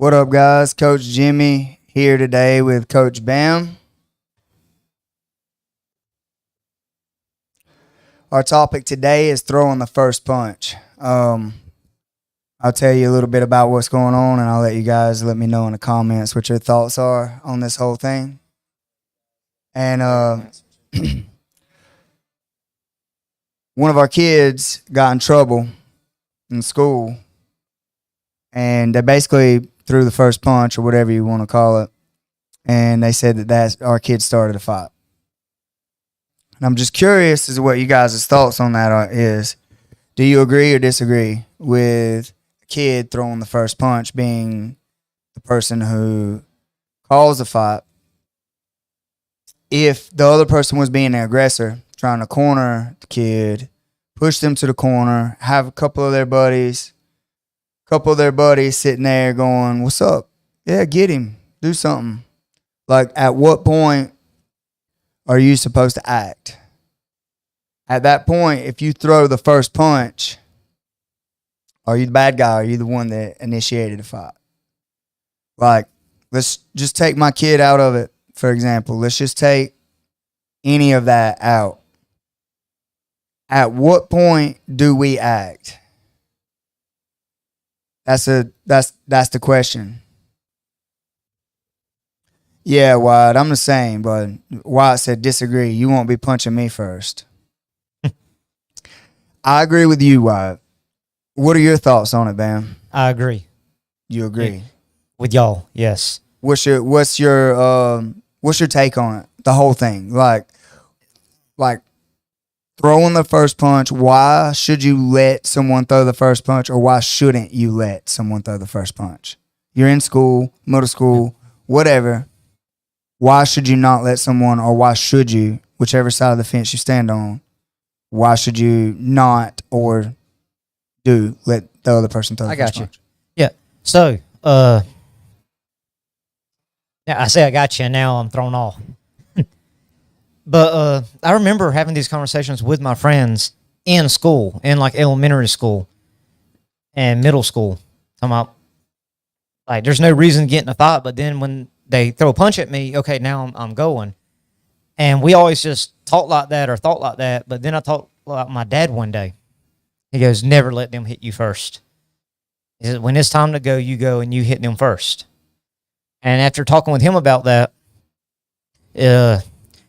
What up, guys? Coach Jimmy here today with Coach Bam. Our topic today is throwing the first punch. I'll tell you a little bit about what's going on, and I'll let you guys let me know in the comments what your thoughts are on this whole thing. And one of our kids got in trouble in school, and they basically threw the first punch, or whatever you want to call it, and they said that our kid started a fight. And I'm just curious as to what you guys' thoughts on that is. Do you agree or disagree with a kid throwing the first punch being the person who caused the fight? If the other person was being the aggressor, trying to corner the kid, push them to the corner, have a couple of their buddies sitting there going, "What's up? Yeah, get him. Do something." Like, at what point are you supposed to act? At that point, if you throw the first punch, are you the bad guy? Are you the one that initiated the fight? Like, let's just take my kid out of it, for example. Let's just take any of that out. At what point do we act? That's the question. Yeah, Wyatt, I'm the same, but Wyatt said disagree. You won't be punching me first. I agree with you, Wyatt. What are your thoughts on it, Bam? I agree. You agree? With y'all, yes. What's your take on it? The whole thing. Like throwing the first punch, why should you let someone throw the first punch, or why shouldn't you let someone throw the first punch? You're in school, middle school, whatever. Why should you not let someone, or why should you, whichever side of the fence you stand on, why should you not or let the other person throw the first punch? Yeah. So, yeah, I say I got you, and now I'm thrown off. But I remember having these conversations with my friends in school, in like elementary school and middle school. Talking about, like, there's no reason to get in a fight, but then when they throw a punch at me, okay, now I'm going. And we always just talk like that or thought like that. But then I talked like my dad one day. He goes, never let them hit you first. He says, when it's time to go, you go and you hit them first. And after talking with him about that,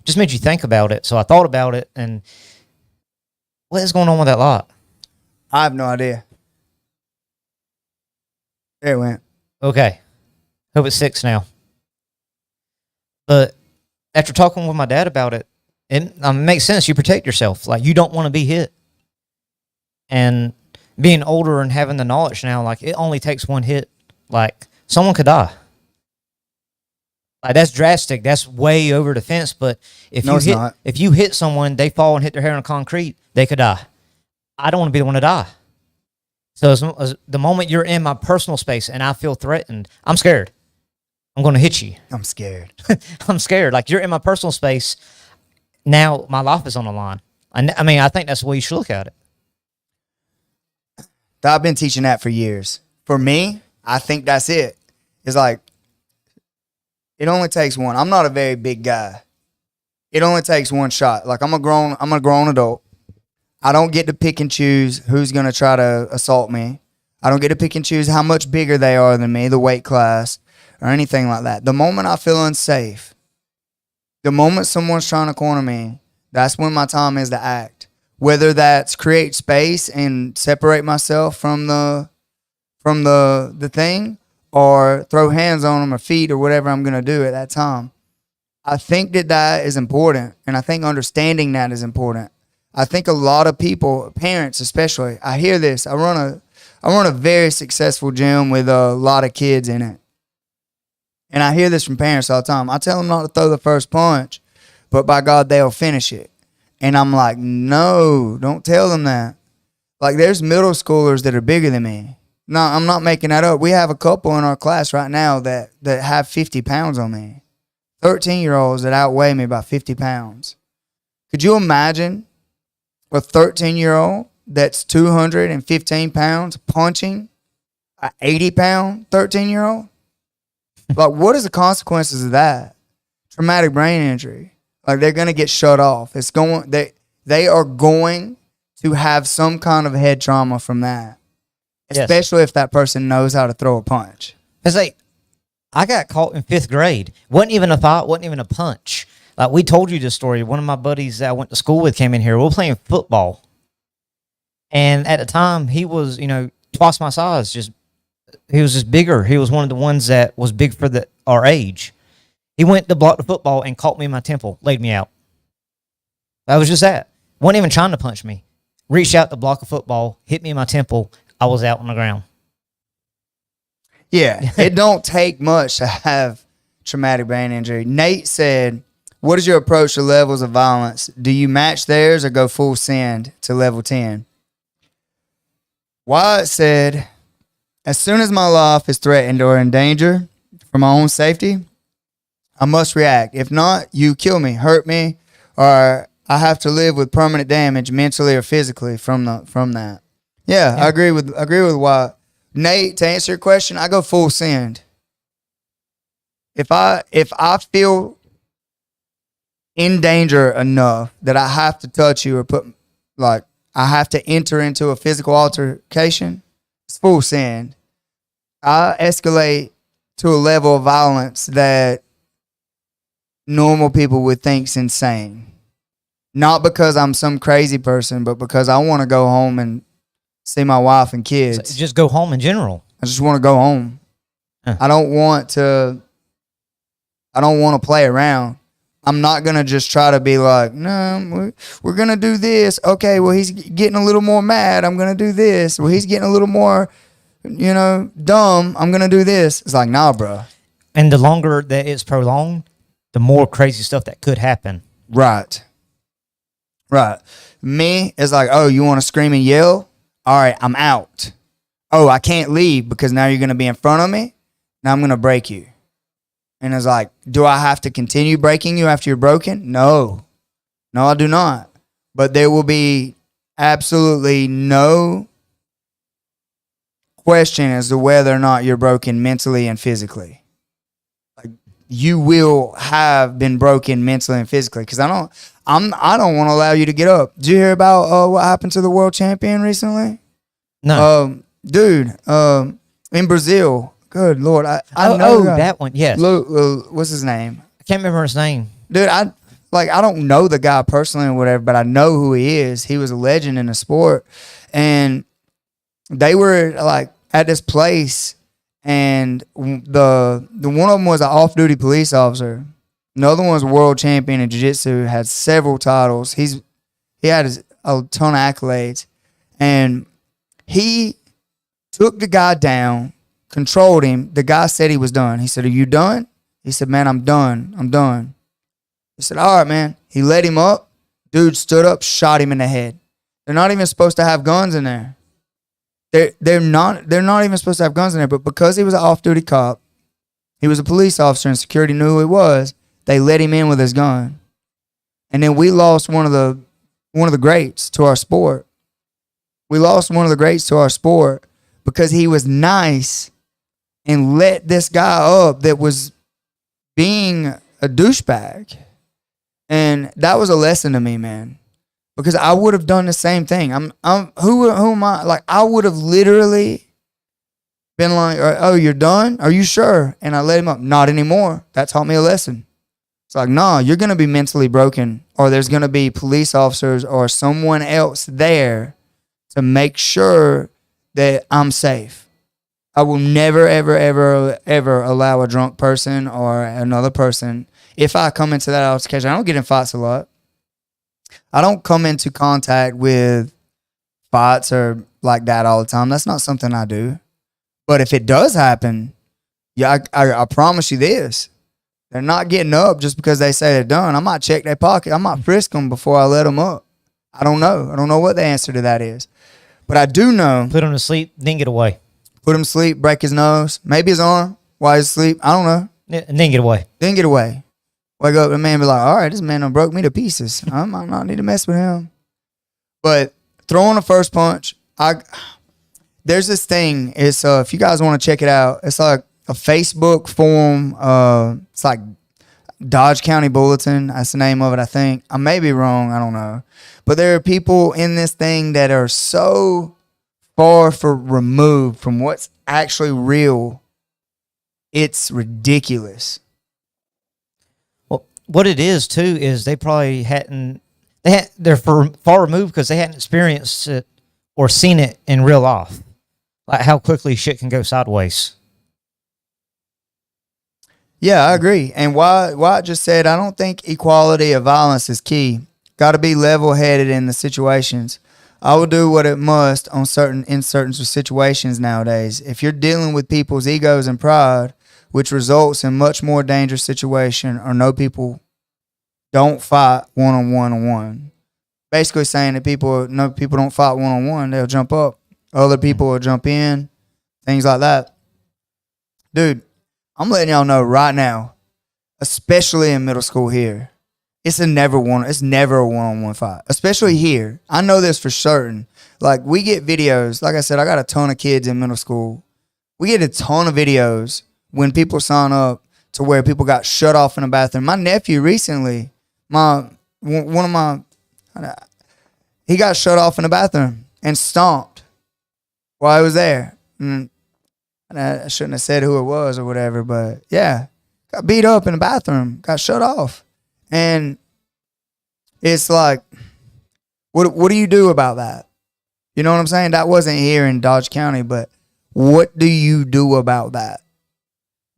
just made you think about it. So I thought about it, and what is going on with that lot? I have no idea. There it went. Okay. Hope it's 6 now. But after talking with my dad about it, it makes sense. You protect yourself. Like, you don't want to be hit. And being older and having the knowledge now, like, it only takes one hit. Like, someone could die. Like, that's drastic. That's way over the fence. But if you hit someone, they fall and hit their head on concrete, they could die. I don't want to be the one to die. So as the moment you're in my personal space and I feel threatened, I'm scared. I'm going to hit you. I'm scared. I'm scared. Like, you're in my personal space. Now my life is on the line. I mean, I think that's the way you should look at it. I've been teaching that for years. For me, I think that's it. It's like, it only takes one. I'm not a very big guy. It only takes one shot. Like, I'm a grown adult. I don't get to pick and choose who's going to try to assault me. I don't get to pick and choose how much bigger they are than me, the weight class, or anything like that. The moment I feel unsafe, the moment someone's trying to corner me, that's when my time is to act. Whether that's create space and separate myself from the thing, or throw hands on them or feet or whatever I'm going to do at that time. I think that is important, and I think understanding that is important. I think a lot of people, parents especially, I hear this. I run a very successful gym with a lot of kids in it. And I hear this from parents all the time. I tell them not to throw the first punch, but by God, they'll finish it. And I'm like, no, don't tell them that. Like, there's middle schoolers that are bigger than me. No, I'm not making that up. We have a couple in our class right now that have 50 pounds on me. 13-year-olds that outweigh me by 50 pounds. Could you imagine a 13-year-old that's 215 pounds punching an 80-pound 13-year-old? Like, what is the consequences of that? Traumatic brain injury. Like, they're going to get shut off. They are going to have some kind of head trauma from that, especially if that person knows how to throw a punch. It's like, I got caught in 5th grade. Wasn't even a fight, wasn't even a punch. Like, we told you this story. One of my buddies that I went to school with came in here. We were playing football. And at the time, he was, twice my size. He was just bigger. He was one of the ones that was big for our age. He went to block the football and caught me in my temple, laid me out. That was just that. Wasn't even trying to punch me. Reached out to block a football, hit me in my temple. I was out on the ground. Yeah, it don't take much to have traumatic brain injury. Nate said, what is your approach to levels of violence? Do you match theirs or go full send to level 10? Wyatt said, as soon as my life is threatened or in danger for my own safety, I must react. If not, you kill me, hurt me, or I have to live with permanent damage mentally or physically from that. Yeah, I agree with Wyatt. Nate, to answer your question, I go full send. If I feel in danger enough that I have to touch you or I have to enter into a physical altercation, it's full send. I escalate to a level of violence that normal people would think's insane. Not because I'm some crazy person, but because I want to go home and see my wife and kids. So just go home in general. I just want to go home. Huh. I don't want to play around. I'm not going to just try to be like, no, we're going to do this. Okay, well, he's getting a little more mad. I'm going to do this. Well, he's getting a little more, dumb. I'm going to do this. It's like, nah, bro. And the longer that it's prolonged, the more crazy stuff that could happen. Right. Me, it's like, oh, you want to scream and yell? All right, I'm out. Oh, I can't leave because now you're going to be in front of me. Now I'm going to break you. And it's like, do I have to continue breaking you after you're broken? No, I do not. But there will be absolutely no question as to whether or not you're broken mentally and physically. Like, you will have been broken mentally and physically because I don't want to allow you to get up. Did you hear about what happened to the world champion recently? No. Dude, in Brazil. Good Lord. I know that one. Yes. What's his name? I can't remember his name. Dude, I don't know the guy personally or whatever, but I know who he is. He was a legend in the sport. And they were like at this place, and the one of them was an off-duty police officer. Another one was a world champion in jiu-jitsu, had several titles. He had a ton of accolades. And he took the guy down, controlled him. The guy said he was done. He said, are you done? He said, man, I'm done. He said, all right, man. He let him up. Dude stood up, shot him in the head. They're not even supposed to have guns in there. They're not even supposed to have guns in there, but because he was an off-duty cop, he was a police officer and security knew who he was, they let him in with his gun. And then we lost one of the greats to our sport. We lost one of the greats to our sport because he was nice and let this guy up that was being a douchebag. And that was a lesson to me, man. Because I would have done the same thing. Who am I? Like, I would have literally been like, oh, you're done? Are you sure? And I let him up. Not anymore. That taught me a lesson. It's like, nah, you're going to be mentally broken, or there's going to be police officers or someone else there to make sure that I'm safe. I will never, ever, ever, ever allow a drunk person or another person, if I come into that altercation, I don't get in fights a lot. I don't come into contact with fights or like that all the time. That's not something I do. But if it does happen, yeah, I promise you this. They're not getting up just because they say they're done. I might check their pocket. I might frisk them before I let them up. I don't know. I don't know what the answer to that is. But I do know. Put him to sleep, then get away. Put him to sleep, break his nose, maybe his arm while he's asleep. I don't know. And then get away. Then get away. Wake up, the man be like, all right, this man done broke me to pieces. I might not need to mess with him. But throwing the first punch, there's this thing. It's if you guys want to check it out, it's like Facebook forum. It's like Dodge County Bulletin. That's the name of it, I think. I may be wrong. I don't know. But there are people in this thing that are so far removed from what's actually real. It's ridiculous. Well, what it is too is they probably hadn't. They're far removed because they hadn't experienced it or seen it in real life, like how quickly shit can go sideways. Yeah, I agree. And why I just said I don't think equality of violence is key. Got to be level-headed in the situations. I will do what it must in certain situations nowadays. If you're dealing with people's egos and pride, which results in much more dangerous situation, or no people don't fight one-on-one. Basically saying that people don't fight one-on-one, they'll jump up. Other people will jump in, things like that. Dude, I'm letting y'all know right now, especially in middle school here, it's never a one-on-one fight, especially here. I know this for certain. Like, we get videos. Like I said, I got a ton of kids in middle school. We get a ton of videos when people sign up to where people got shut off in a bathroom. My nephew recently, he got shut off in a bathroom and stomped while I was there. And I shouldn't have said who it was or whatever, but yeah, got beat up in the bathroom, got shut off. And it's like, what do you do about that? You know what I'm saying? That wasn't here in Dodge County, but what do you do about that?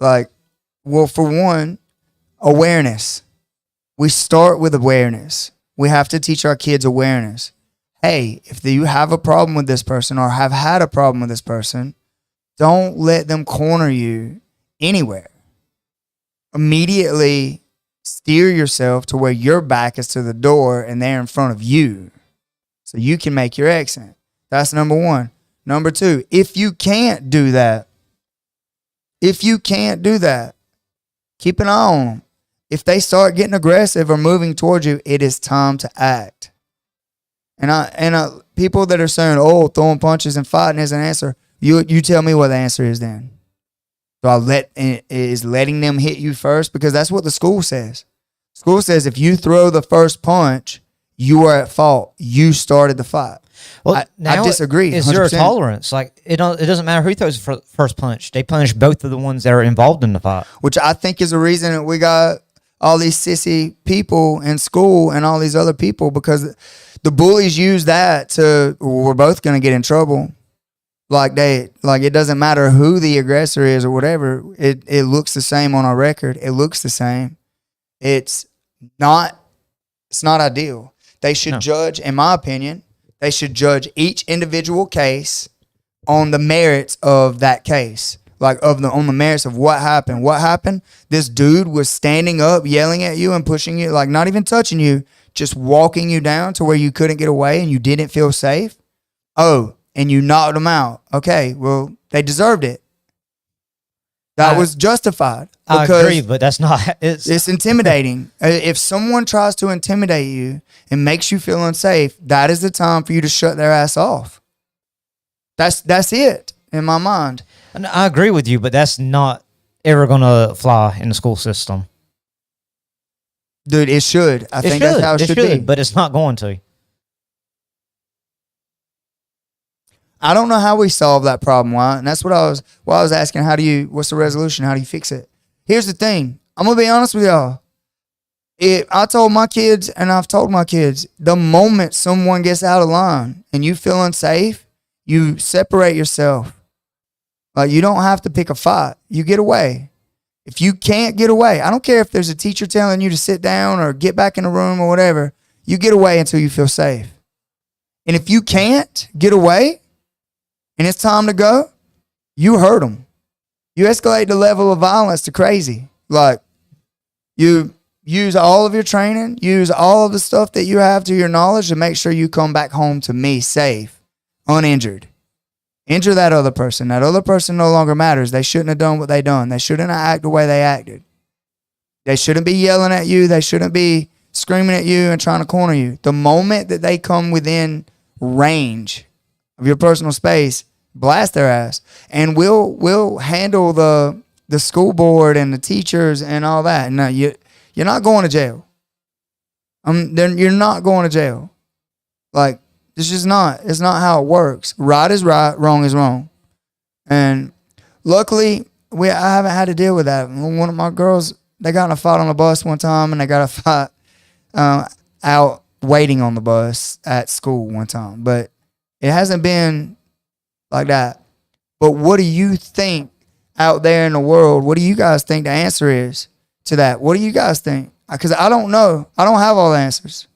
Like, well, for one, awareness. We start with awareness. We have to teach our kids awareness. Hey, if you have a problem with this person or have had a problem with this person, don't let them corner you anywhere. Immediately steer yourself to where your back is to the door and they're in front of you so you can make your exit. That's number one. Number two, if you can't do that, keep an eye on them. If they start getting aggressive or moving towards you, it is time to act. And people that are saying, "Oh, throwing punches and fighting is an answer," you tell me what the answer is then. So is letting them hit you first, because that's what the school says. School says if you throw the first punch, you are at fault. You started the fight. Well, I disagree. Is there a tolerance? Like it doesn't matter who throws the first punch. They punish both of the ones that are involved in the fight, which I think is a reason that we got all these sissy people in school and all these other people, because the bullies use that to, we're both going to get in trouble. Like it doesn't matter who the aggressor is or whatever. It looks the same on our record. It looks the same. It's not ideal. They should judge, in my opinion, they should judge each individual case on the merits of that case. Like on the merits of what happened. What happened? This dude was standing up, yelling at you and pushing you, like not even touching you, just walking you down to where you couldn't get away and you didn't feel safe. Oh, and you knocked them out. Okay, well, they deserved it. That was justified. I agree, but that's not. It's intimidating. If someone tries to intimidate you and makes you feel unsafe, that is the time for you to shut their ass off. That's it in my mind. And I agree with you, but that's not ever going to fly in the school system. Dude, it should. I think that's how it should be. But it's not going to. I don't know how we solve that problem, why? And that's what I was asking. What's the resolution? How do you fix it? Here's the thing. I'm going to be honest with y'all. I told my kids, and I've told my kids, the moment someone gets out of line and you feel unsafe, you separate yourself. Like, you don't have to pick a fight. You get away. If you can't get away, I don't care if there's a teacher telling you to sit down or get back in the room or whatever. You get away until you feel safe. And if you can't get away and it's time to go, you hurt them. You escalate the level of violence to crazy. Like, you use all of your training, use all of the stuff that you have to your knowledge to make sure you come back home to me safe, uninjured. Injure that other person. That other person no longer matters. They shouldn't have done what they done. They shouldn't have acted the way they acted. They shouldn't be yelling at you. They shouldn't be screaming at you and trying to corner you. The moment that they come within range of your personal space, blast their ass. And we'll handle the the school board and the teachers and all that. No, you're not going to jail. Then you're not going to jail. Like, it's just not. It's not how it works. Right is right, wrong is wrong. And luckily, I haven't had to deal with that. One of my girls, they got in a fight on the bus one time, and they got a fight out waiting on the bus at school one time. But it hasn't been like that. But what do you think out there in the world? What do you guys think the answer is to that? What do you guys think? Because I don't know. I don't have all the answers.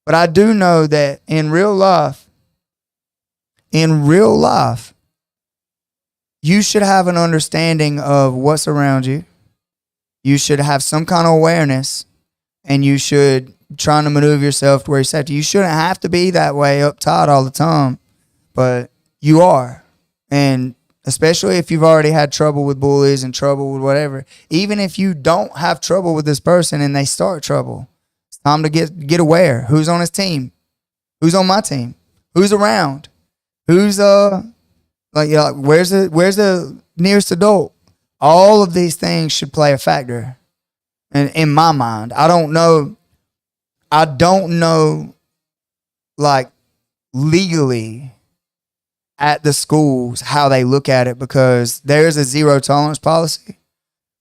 But I do know that in real life, you should have an understanding of what's around you. You should have some kind of awareness, and you should try to maneuver yourself to where you're safe. You shouldn't have to be that way uptight all the time, but you are. And especially if you've already had trouble with bullies and trouble with whatever, even if you don't have trouble with this person and they start trouble, it's time to get aware. Who's on his team? Who's on my team? Who's around? Who's where's the nearest adult? All of these things should play a factor. And in my mind, I don't know like legally at the schools how they look at it, because there's a zero tolerance policy.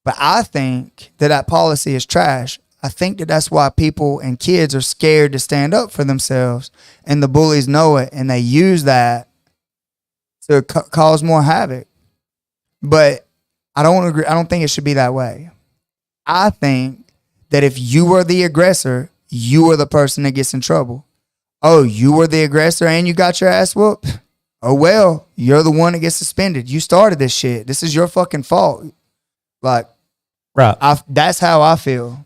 But I think that policy is trash. I think that that's why people and kids are scared to stand up for themselves, and the bullies know it, and they use that to cause more havoc. But I don't agree. I don't think it should be that way. I think that if you were the aggressor, you were the person that gets in trouble. Oh, you were the aggressor and you got your ass whooped? Oh, well, you're the one that gets suspended. You started this shit. This is your fucking fault. Like, right. That's how I feel.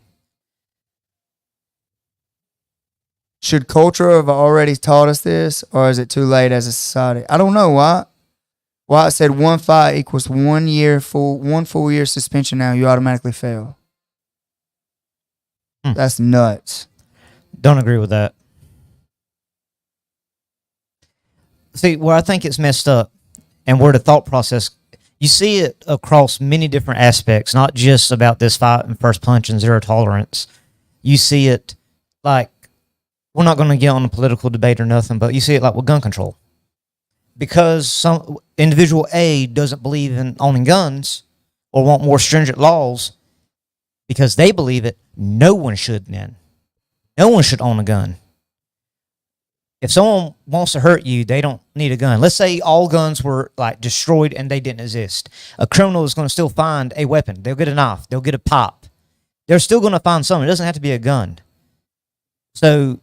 Should culture have already taught us this, or is it too late as a society? I don't know why. Why it said 1 fight equals 1 full year suspension. Now you automatically fail. That's nuts. Don't agree with that. See, where I think it's messed up, and where the thought process, you see it across many different aspects, not just about this fight and first punch and zero tolerance. You see it like, we're not going to get on a political debate or nothing, but you see it like with gun control. Because some individual A doesn't believe in owning guns or want more stringent laws, because they believe it, no one should then. No one should own a gun. If someone wants to hurt you, they don't need a gun. Let's say all guns were like destroyed and they didn't exist. A criminal is going to still find a weapon. They'll get a knife. They'll get a pop. They're still going to find something. It doesn't have to be a gun. So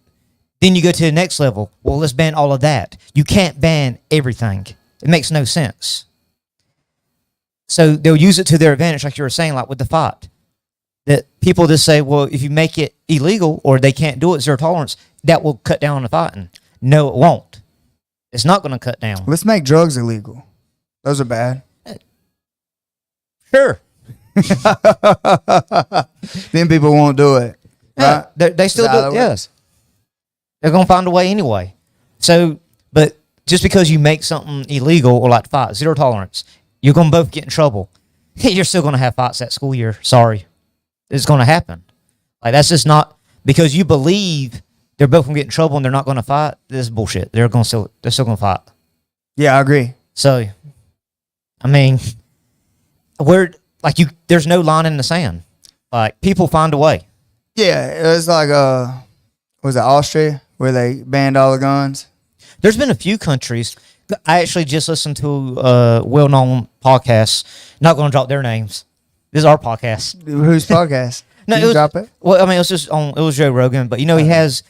then you go to the next level. Well, let's ban all of that. You can't ban everything. It makes no sense. So they'll use it to their advantage, like you were saying, like with the fight. That people just say, well, if you make it illegal or they can't do it, zero tolerance, that will cut down on the fighting. No, it won't. It's not going to cut down. Let's make drugs illegal. Those are bad. Sure. Then people won't do it. Yeah, right? They still do it. Yes. They're going to find a way anyway. So, but just because you make something illegal or like fight, zero tolerance, you're going to both get in trouble. You're still going to have fights that school year. Sorry. It's going to happen. Like, that's just not because you believe they're both going to get in trouble and they're not going to fight. This is bullshit. They're still going to fight. Yeah, I agree. So, I mean, there's no line in the sand. Like, people find a way. Yeah, it's like was it Austria where they banned all the guns? There's been a few countries. I actually just listened to a well-known podcast. Not going to drop their names. This is our podcast. Whose podcast? No, Did you drop it? Well, I mean, it was Joe Rogan, but he has,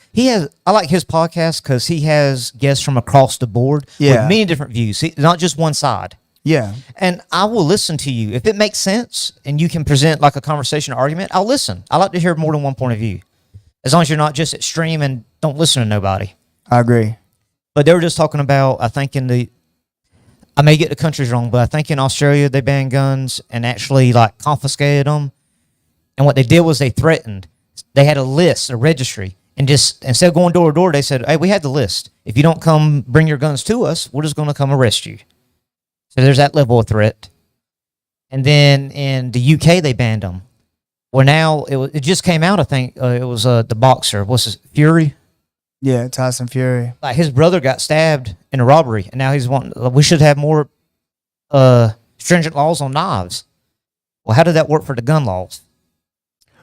I like his podcast because he has guests from across the board with many different views, not just one side. Yeah. And I will listen to you. If it makes sense and you can present like a conversation or argument, I'll listen. I like to hear more than one point of view. As long as you're not just extreme and don't listen to nobody. I agree. But they were just talking about, I think I may get the countries wrong, but I think in Australia they banned guns and actually like confiscated them. And what they did was they threatened. They had a list, a registry, and just instead of going door to door, they said, hey, we had the list. If you don't come bring your guns to us, we're just going to come arrest you. So there's that level of threat. And then in the UK they banned them. Well, now it just came out. I think it was the boxer. What's his Fury? Yeah, Tyson Fury. Like his brother got stabbed in a robbery, and now he's wanting. We should have more stringent laws on knives. Well, how did that work for the gun laws?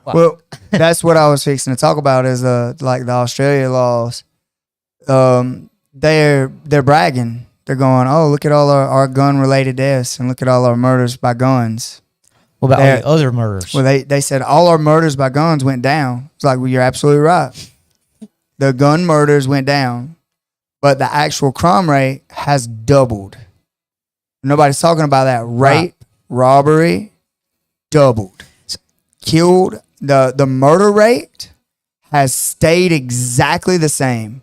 Well, that's what I was fixing to talk about is like the Australia laws. They're bragging. They're going, oh, look at all our gun related deaths and look at all our murders by guns. What about all the other murders? Well, they said all our murders by guns went down. It's like, well, you're absolutely right. The gun murders went down, but the actual crime rate has doubled. Nobody's talking about that. Rape, robbery, doubled. Killed. The murder rate has stayed exactly the same.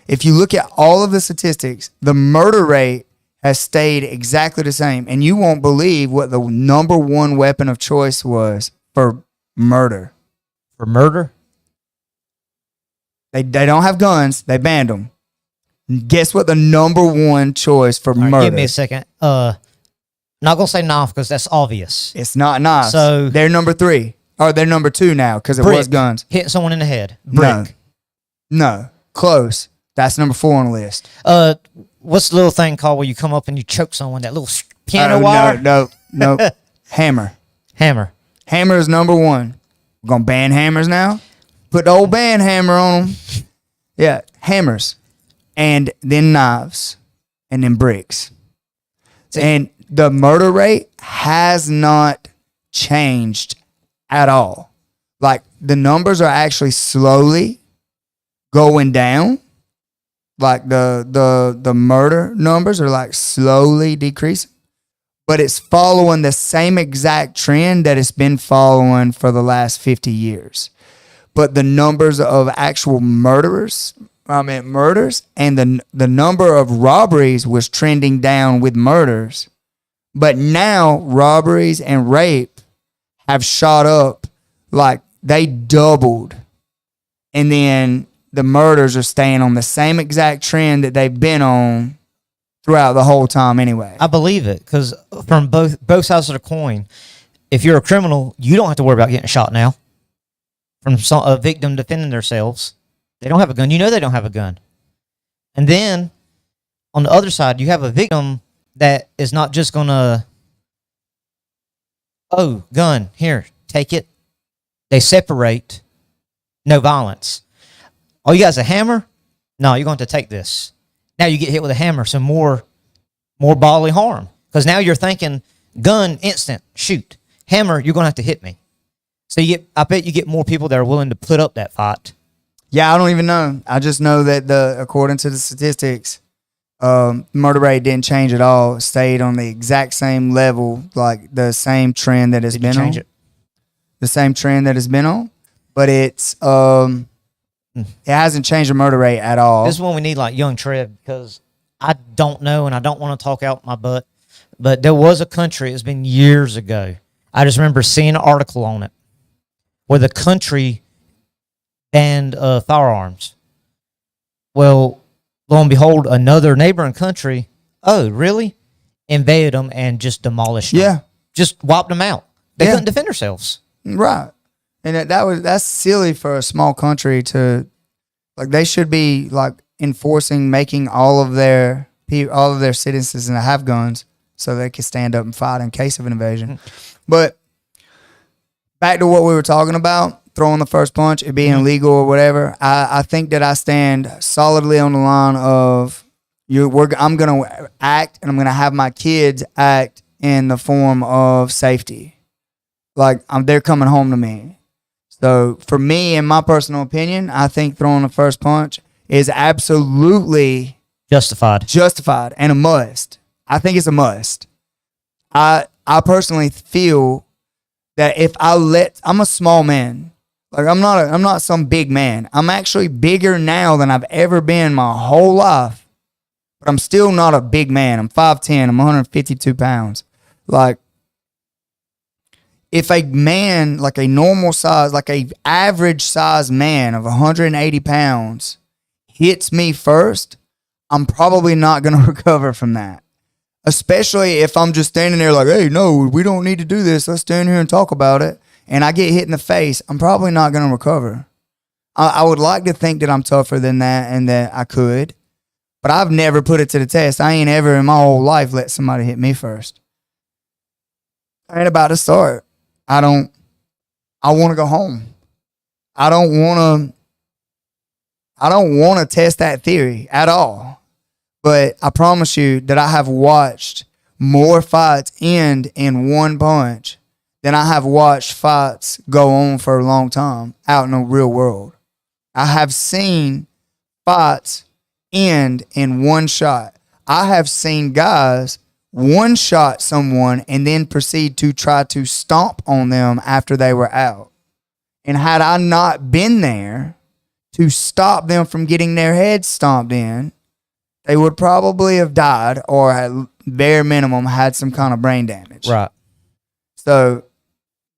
If you look at all of the statistics, the murder rate has stayed exactly the same. And you won't believe what the number one weapon of choice was for murder. For murder? They don't have guns. They banned them. Guess what the number one choice for murder? Give me a second. Not going to say knife because that's obvious. It's not knives. So they're number 3. Or they're number 2 now because it was guns. Hitting someone in the head. Brick. No. Close. That's number 4 on the list. What's the little thing called where you come up and you choke someone? That little piano wire? No. Hammer. Hammer. Hammer is number 1. We're going to ban hammers now? Put the old band hammer on them. Yeah, hammers. And then knives. And then bricks. And the murder rate has not changed at all. Like, the numbers are actually slowly going down. Like, the murder numbers are, like, slowly decreasing. But it's following the same exact trend that it's been following for the last 50 years. But the numbers of actual murders and the number of robberies was trending down with murders. But now robberies and rape have shot up, like they doubled. And then the murders are staying on the same exact trend that they've been on throughout the whole time anyway. I believe it because from both sides of the coin, if you're a criminal, you don't have to worry about getting shot now. From a victim defending themselves. They don't have a gun. You know they don't have a gun. And then, on the other side, you have a victim that is not just going to, oh, gun, here, take it. They separate, no violence. Oh, you got a hammer? No, you're going to take this. Now you get hit with a hammer, some more bodily harm. Because now you're thinking, gun, instant, shoot. Hammer, you're going to have to hit me. So I bet you get more people that are willing to put up that fight. Yeah, I don't even know. I just know that according to the statistics, murder rate didn't change at all. It stayed on the exact same level, like the same trend that it's been on. The same trend that it's been on, but it hasn't changed the murder rate at all. This is when we need like young Trev because I don't know and I don't want to talk out my butt, but there was a country. It's been years ago. I just remember seeing an article on it where the country banned firearms. Well, lo and behold, another neighboring country, oh, really? Invaded them and just demolished them. Yeah. Just wiped them out. They couldn't defend themselves. Right. And that's silly for a small country to, like, they should be, like, making all of their citizens to have guns so they can stand up and fight in case of an invasion. But back to what we were talking about, throwing the first punch, it being illegal or whatever, I think that I stand solidly on the line of I'm going to act and I'm going to have my kids act in the form of safety. Like, they're coming home to me. So for me, in my personal opinion, I think throwing the first punch is absolutely justified and a must. I think it's a must. I personally feel that if I'm a small man. Like, I'm not some big man. I'm actually bigger now than I've ever been my whole life. But I'm still not a big man. I'm 5'10". I'm 152 pounds. Like, if a man, like a normal size, like a average size man of 180 pounds hits me first, I'm probably not going to recover from that. Especially if I'm just standing there like, hey, no, we don't need to do this. Let's stand here and talk about it. And I get hit in the face. I'm probably not going to recover. I would like to think that I'm tougher than that and that I could. But I've never put it to the test. I ain't ever in my whole life let somebody hit me first. I ain't about to start. I want to go home. I don't want to test that theory at all. But I promise you that I have watched more fights end in one punch than I have watched fights go on for a long time out in the real world. I have seen fights end in one shot. I have seen guys one shot someone and then proceed to try to stomp on them after they were out. And had I not been there to stop them from getting their heads stomped in, they would probably have died or at bare minimum had some kind of brain damage. Right. So,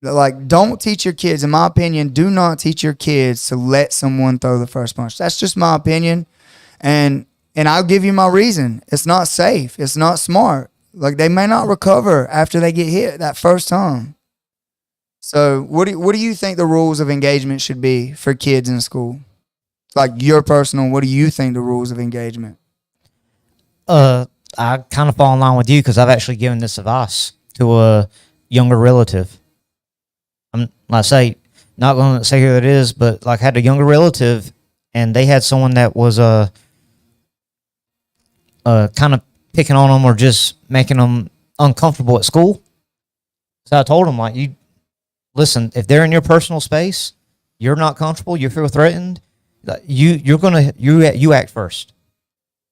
like, don't teach your kids, in my opinion, do not teach your kids to let someone throw the first punch. That's just my opinion. And I'll give you my reason. It's not safe. It's not smart. Like, they may not recover after they get hit that first time. So what do you think the rules of engagement should be for kids in school? Like, your personal, what do you think the rules of engagement? I kind of fall in line with you because I've actually given this advice to a younger relative. I'm, like I say, not going to say who it is, but like I had a younger relative and they had someone that was kind of picking on them or just making them uncomfortable at school. So I told them, like, you listen, if they're in your personal space, you're not comfortable, you feel threatened, you act first.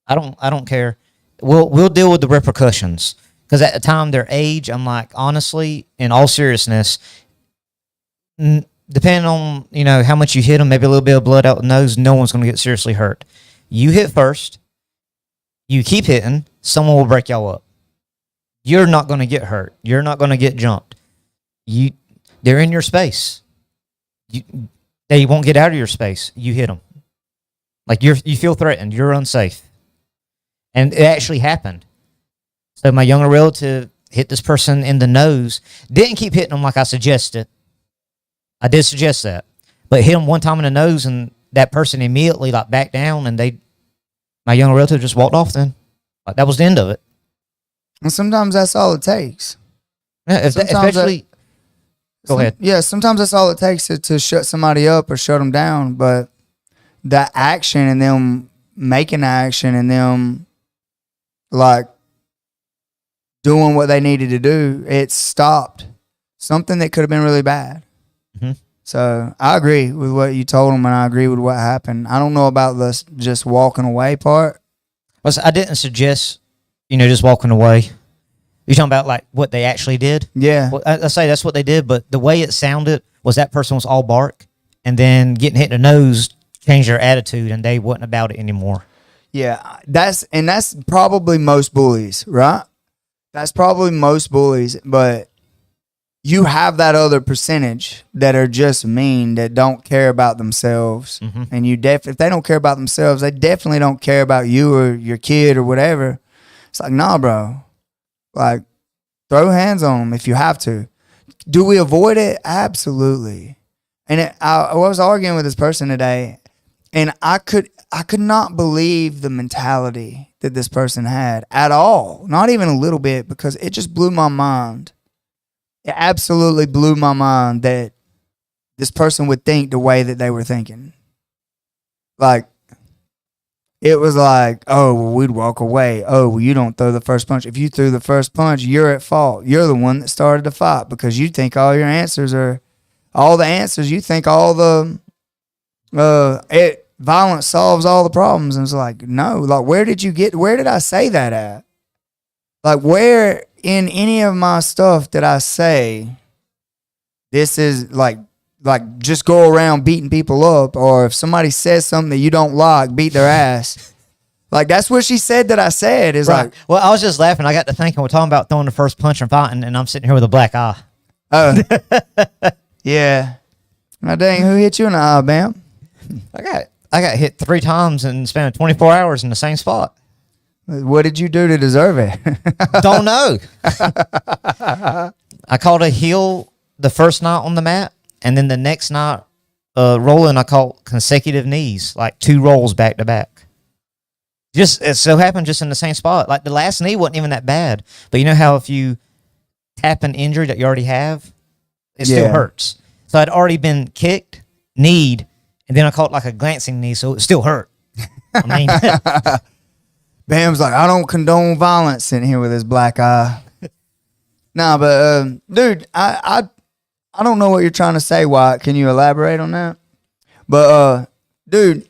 I don't care. We'll deal with the repercussions. Because at the time, their age, I'm like, honestly, in all seriousness, depending on, how much you hit them, maybe a little bit of blood out the nose, no one's going to get seriously hurt. You hit first, you keep hitting, someone will break y'all up. You're not going to get hurt. You're not going to get jumped. They're in your space. They won't get out of your space. You hit them. Like, you feel threatened. You're unsafe. And it actually happened. So my younger relative hit this person in the nose. Didn't keep hitting them like I suggested. I did suggest that. But hit him one time in the nose, and that person immediately backed down, and my younger relative just walked off then. Like, that was the end of it. And sometimes that's all it takes. Yeah, especially... Go ahead. Yeah, sometimes that's all it takes to shut somebody up or shut them down. But that action and them making action and them, like, doing what they needed to do, it stopped something that could have been really bad. Mm-hmm. So I agree with what you told them, and I agree with what happened. I don't know about this just walking away part. Well, I didn't suggest, just walking away. You're talking about, like, what they actually did? Yeah. Well, I say that's what they did, but the way it sounded was that person was all bark, and then getting hit in the nose changed their attitude, and they wasn't about it anymore. Yeah, that's probably most bullies, right? That's probably most bullies, but you have that other percentage that are just mean, that don't care about themselves. Mm-hmm. And if they don't care about themselves, they definitely don't care about you or your kid or whatever. It's like, nah, bro. Like, throw hands on them if you have to. Do we avoid it? Absolutely. And I was arguing with this person today, and I could not believe the mentality that this person had at all. Not even a little bit, because it just blew my mind. It absolutely blew my mind that this person would think the way that they were thinking. Like, it was like, oh, well, we'd walk away. Oh, well, you don't throw the first punch. If you threw the first punch, you're at fault. You're the one that started the fight, because you think all the answers. You think all the violence solves all the problems. And it's like, no. Like, where did I say that at? Like, where in any of my stuff did I say this is like just go around beating people up, or if somebody says something that you don't like, beat their ass? Like, that's what she said that I said. Is right. Like, well, I was just laughing. I got to thinking, we're talking about throwing the first punch and fighting, and I'm sitting here with a black eye. Oh, yeah. Now, dang, who hit you in the eye, Bam? I got hit 3 times in the span of 24 hours in the same spot. What did you do to deserve it? Don't know. I caught a heel the first night on the mat, and then the next night rolling, I caught consecutive knees, like 2 rolls back to back. Just it so happened just in the same spot. Like the last knee wasn't even that bad, but you know how if you tap an injury that you already have, it still hurts. So I'd already been kicked, kneed, and then I caught like a glancing knee, so it still hurt. I mean, Bam's like, I don't condone violence, sitting here with his black eye. Nah, but dude, I don't know what you're trying to say, Wyatt. Can you elaborate on that? But dude,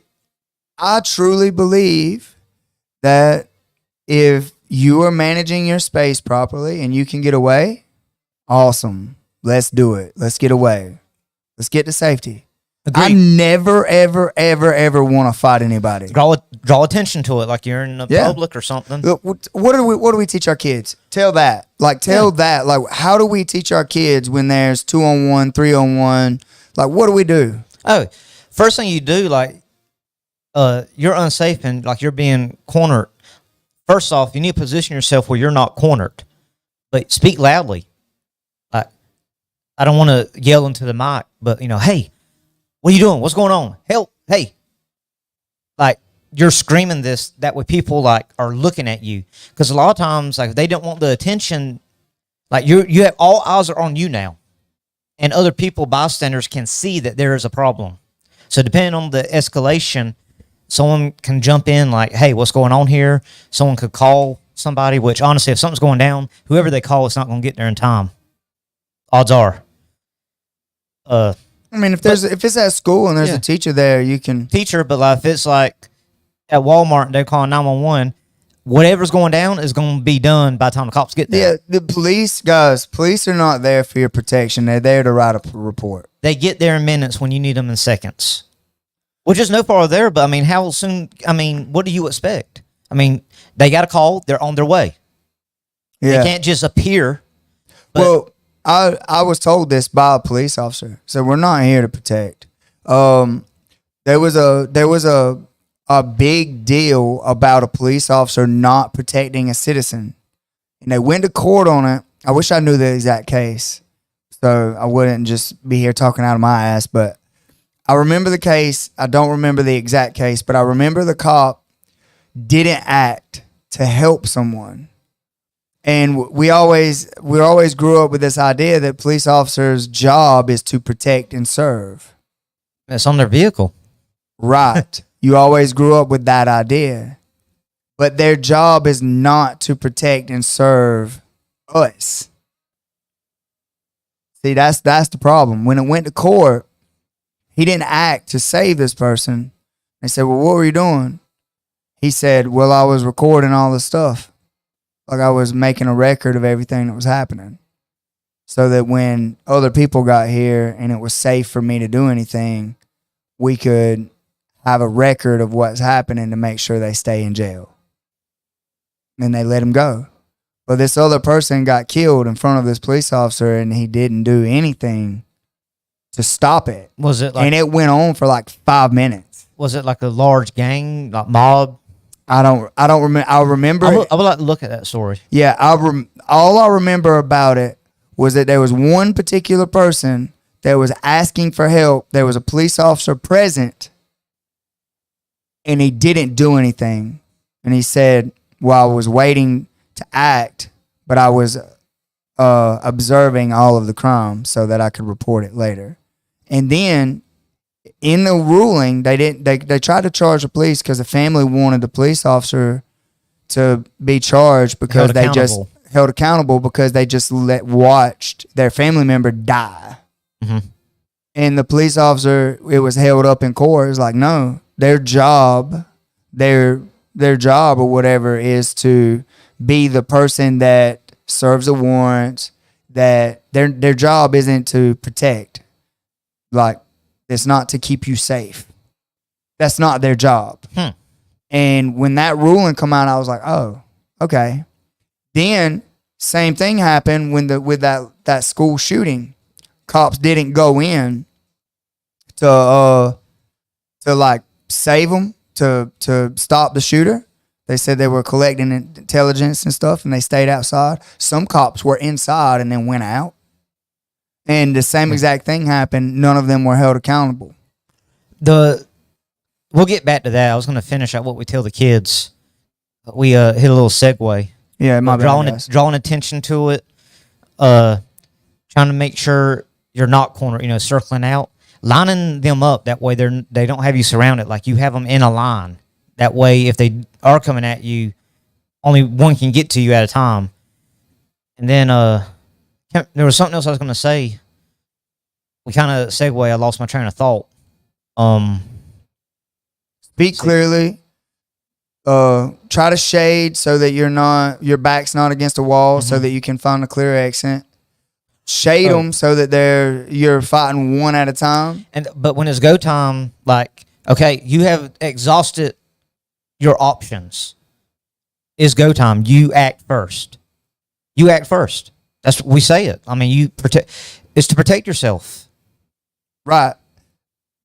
I truly believe that if you are managing your space properly and you can get away, awesome. Let's do it. Let's get away. Let's get to safety. Agreed. I never, ever, ever, ever want to fight anybody. Draw attention to it, like you're in the public or something. Look, what do we teach our kids? Tell that. Like, that. Like, how do we teach our kids when there's 2-on-1, 3-on-1? Like, what do we do? Oh, first thing you do, like, you're unsafe and like you're being cornered. First off, you need to position yourself where you're not cornered, but speak loudly. Like, I don't want to yell into the mic, but hey, what are you doing? What's going on? Help! Hey, like you're screaming this that way people like are looking at you, because a lot of times like they don't want the attention. Like you have all eyes are on you now, and other people, bystanders, can see that there is a problem. So depending on the escalation, someone can jump in like, hey, what's going on here? Someone could call somebody, which honestly, if something's going down, whoever they call, it's not going to get there in time. Odds are. I mean, if it's at school and there's a teacher there, you can teacher. But like if it's like at Walmart and they're calling 911, whatever's going down is going to be done by the time the cops get there. Yeah, the police are not there for your protection. They're there to write a report. They get there in minutes when you need them in seconds, which is no farther there. But I mean, how soon? I mean, what do you expect? I mean, they got a call. They're on their way. Yeah. They can't just appear. Well, I was told this by a police officer. So we're not here to protect. There was a big deal about a police officer not protecting a citizen, and they went to court on it. I wish I knew the exact case, so I wouldn't just be here talking out of my ass. But I remember the case. I don't remember the exact case, but I remember the cop didn't act to help someone. And we always grew up with this idea that police officers' job is to protect and serve. It's on their vehicle. Right. You always grew up with that idea. But their job is not to protect and serve us. See, that's the problem. When it went to court, he didn't act to save this person. They said, well, what were you doing? He said, well, I was recording all the stuff. Like I was making a record of everything that was happening, so that when other people got here and it was safe for me to do anything, we could have a record of what's happening to make sure they stay in jail. And they let him go. But this other person got killed in front of this police officer, and he didn't do anything to stop it. Was it like, and it went on for like 5 minutes. Was it like a large gang, like mob? I don't remember. I remember. I would like to look at that story. Yeah, all I remember about it was that there was one particular person that was asking for help. There was a police officer present, and he didn't do anything. And he said, well, I was waiting to act, but I was observing all of the crime so that I could report it later. And then in the ruling, they tried to charge the police because the family wanted the police officer to be charged because they just held accountable because they just watched their family member die. Mm-hmm. And the police officer, it was held up in court. It was like, no, their job or whatever is to be the person that serves a warrant, that their job isn't to protect. Like, it's not to keep you safe. That's not their job. And when that ruling come out, I was like, oh, okay. Then same thing happened with that school shooting. Cops didn't go in to like save them, to stop the shooter. They said they were collecting intelligence and stuff, and they stayed outside. Some cops were inside and then went out. And the same exact thing happened. None of them were held accountable. We'll get back to that. I was going to finish out what we tell the kids. We hit a little segue. Yeah, my bad, drawing attention to it. Trying to make sure you're not circling out, lining them up. That way they don't have you surrounded. Like you have them in a line. That way, if they are coming at you, only one can get to you at a time. And then there was something else I was going to say. We kind of segue. I lost my train of thought. Speak clearly. Try to shade so that your back's not against a wall, so that you can find a clear accent. Shade them so that you're fighting one at a time. But when it's go time, like, okay, you have exhausted your options. It's go time. You act first. You act first. That's what we say it. I mean, it's to protect yourself. Right.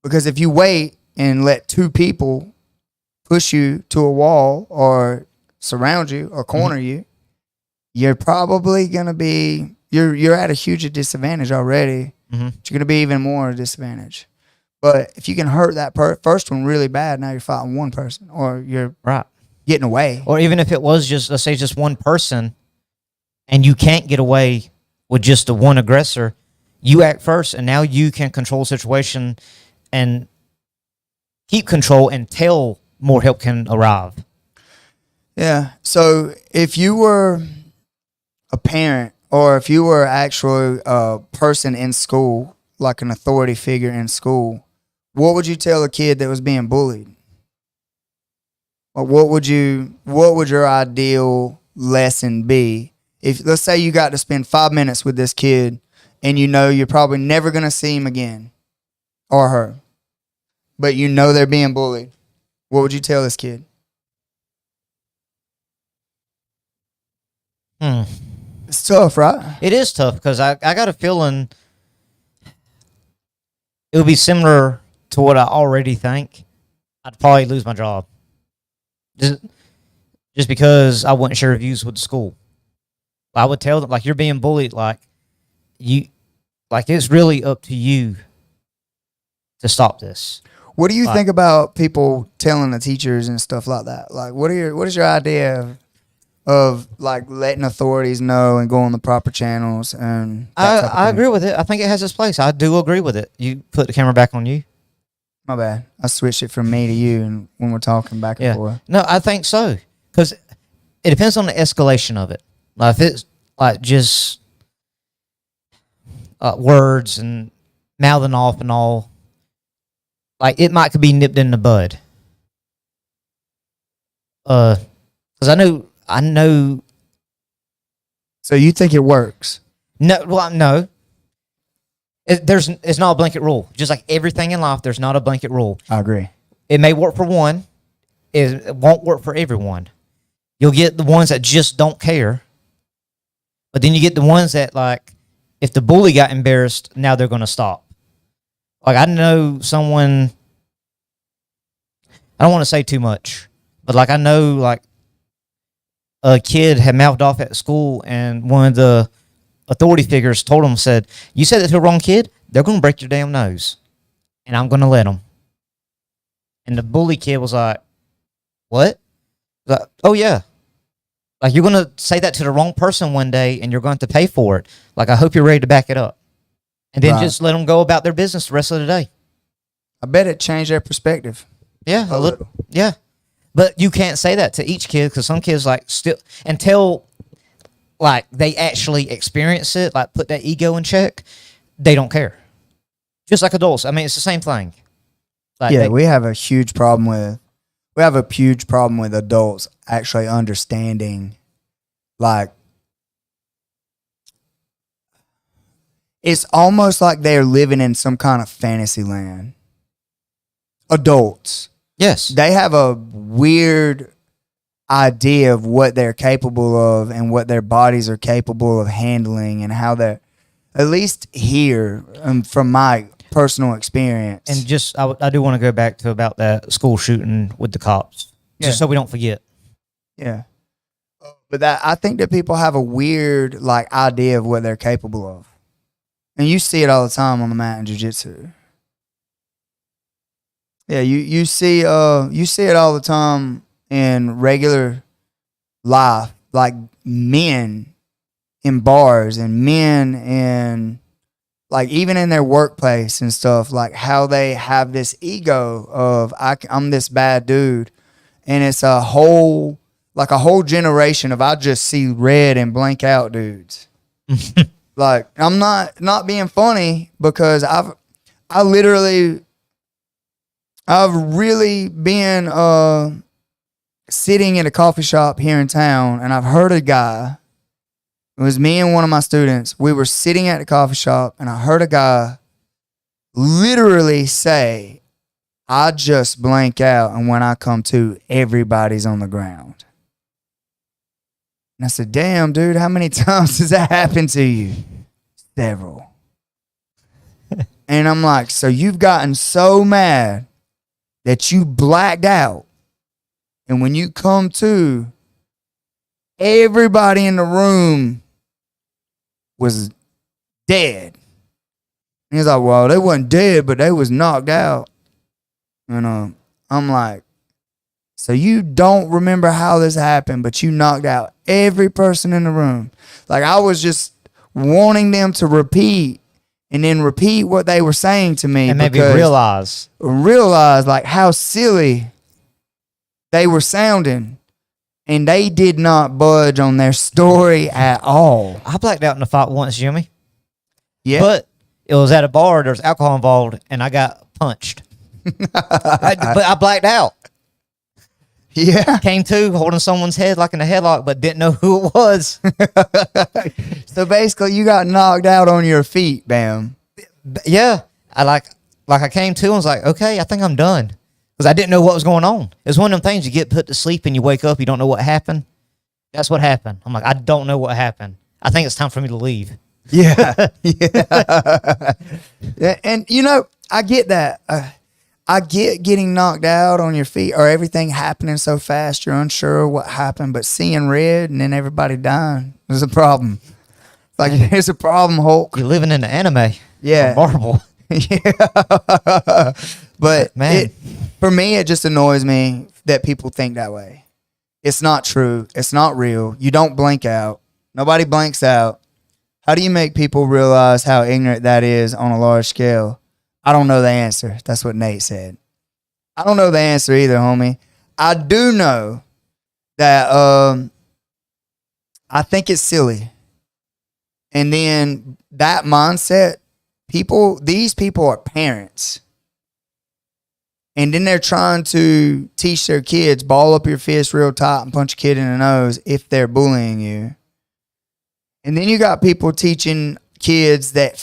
Because if you wait and let two people push you to a wall or surround you or corner you, you're probably going to be, you're at a huge disadvantage already. But you're going to be even more at a disadvantage. But if you can hurt that first one really bad, now you're fighting one person or you're getting away. Or even if it was just, let's say just one person and you can't get away with just the one aggressor, you act first and now you can control the situation and keep control until more help can arrive. Yeah. So if you were a parent or if you were actually a person in school, like an authority figure in school, what would you tell a kid that was being bullied? Or what would your ideal lesson be? If let's say you got to spend 5 minutes with this kid and you know you're probably never going to see him again or her, but you know they're being bullied, what would you tell this kid? It's tough, right? It is tough because I got a feeling it would be similar to what I already think. I'd probably lose my job. Just because I wouldn't share views with the school. I would tell them, like, you're being bullied, it's really up to you to stop this. What do you think about people telling the teachers and stuff like that? Like, what is your idea of like letting authorities know and go on the proper channels? And I agree with it. I think it has its place. I do agree with it. You put the camera back on you. My bad. I switched it from me to you, and when we're talking back and forth. No, I think so because it depends on the escalation of it. Like if it's like just words and mouthing off and all, like it might could be nipped in the bud. Because I know. So you think it works? No. It's not a blanket rule. Just like everything in life, there's not a blanket rule. I agree. It may work for one. It won't work for everyone. You'll get the ones that just don't care. But then you get the ones that, like, if the bully got embarrassed, now they're going to stop. Like, I know someone, I don't want to say too much, but, like, I know, like, a kid had mouthed off at school, and one of the authority figures told him, said, you said that to the wrong kid, they're going to break your damn nose, and I'm going to let them. And the bully kid was like, what? Like, oh, yeah. Like, you're going to say that to the wrong person one day, and you're going to pay for it. Like, I hope you're ready to back it up. And then just let them go about their business the rest of the day. I bet it changed their perspective. Yeah, a little. Yeah. But you can't say that to each kid because some kids, like, still, until, like, they actually experience it, like, put that ego in check, they don't care. Just like adults. I mean, it's the same thing. Like, we have a huge problem with adults actually understanding, like, it's almost like they're living in some kind of fantasy land. Adults. Yes. They have a weird idea of what they're capable of and what their bodies are capable of handling and how they're, at least here, from my personal experience. And just, I do want to go back to about that school shooting with the cops, just so we don't forget. Yeah. But that I think that people have a weird like idea of what they're capable of. And you see it all the time on the mat in jiu-jitsu. Yeah, you see it all the time in regular life, like men in bars and men in like even in their workplace and stuff, like how they have this ego of I'm this bad dude, and it's a whole generation of I just see red and blank out dudes. Like I'm not being funny because I've really been sitting in a coffee shop here in town, and I've heard a guy. It was me and one of my students. We were sitting at the coffee shop, and I heard a guy literally say, "I just blank out, and when I come to, everybody's on the ground." And I said, "Damn, dude, how many times does that happen to you?" Several. And I'm like, "So you've gotten so mad that you blacked out, and when you come to, everybody in the room was dead." And he's like, "Well, they wasn't dead, but they was knocked out." And I'm like, "So you don't remember how this happened, but you knocked out every person in the room." Like I was just wanting them to repeat and then repeat what they were saying to me. And maybe realize like how silly they were sounding. And they did not budge on their story at all. I blacked out in a fight once, Jimmy. Yeah. But it was at a bar, there was alcohol involved, and I got punched. But I blacked out. Yeah. Came to holding someone's head like in a headlock, but didn't know who it was. So basically you got knocked out on your feet, bam. Yeah. I came to and was like, okay, I think I'm done. Because I didn't know what was going on. It's one of them things you get put to sleep and you wake up, you don't know what happened. That's what happened. I'm like, I don't know what happened. I think it's time for me to leave. Yeah. Yeah. And, I get that. I get getting knocked out on your feet or everything happening so fast, you're unsure what happened, but seeing red and then everybody dying is a problem. Like, it's a problem, Hulk. You're living in the anime. Yeah. Marvel. Yeah. But man, for me, it just annoys me that people think that way. It's not true. It's not real. You don't blink out. Nobody blanks out. How do you make people realize how ignorant that is on a large scale? I don't know the answer. That's what Nate said. I don't know the answer either, homie. I do know that I think it's silly. And then that mindset, these people are parents. And then they're trying to teach their kids, ball up your fist real tight and punch a kid in the nose if they're bullying you. And then you got people teaching kids that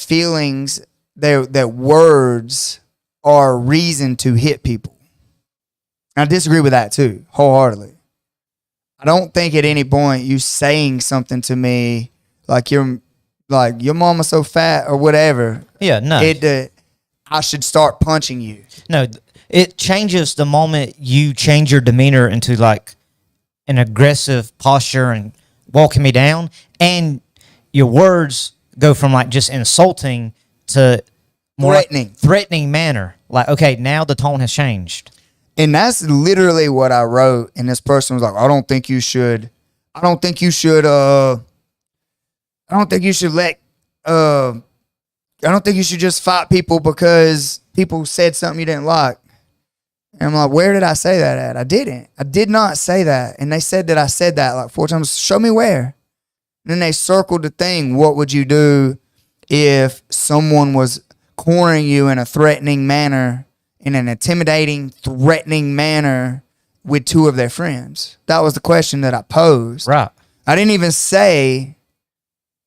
that words are a reason to hit people. I disagree with that too, wholeheartedly. I don't think at any point you saying something to me like your mama's so fat or whatever. Yeah, no. I should start punching you. No, it changes the moment you change your demeanor into like an aggressive posture and walking me down, and your words go from like just insulting to more threatening manner. Like, okay, now the tone has changed. And that's literally what I wrote. And this person was like, I don't think you should just fight people because people said something you didn't like. And I'm like, where did I say that at? I didn't. I did not say that. And they said that I said that like 4 times. Show me where. And then they circled the thing. What would you do if someone was cornering you in a threatening manner, in an intimidating, threatening manner with 2 of their friends? That was the question that I posed. Right. I didn't even say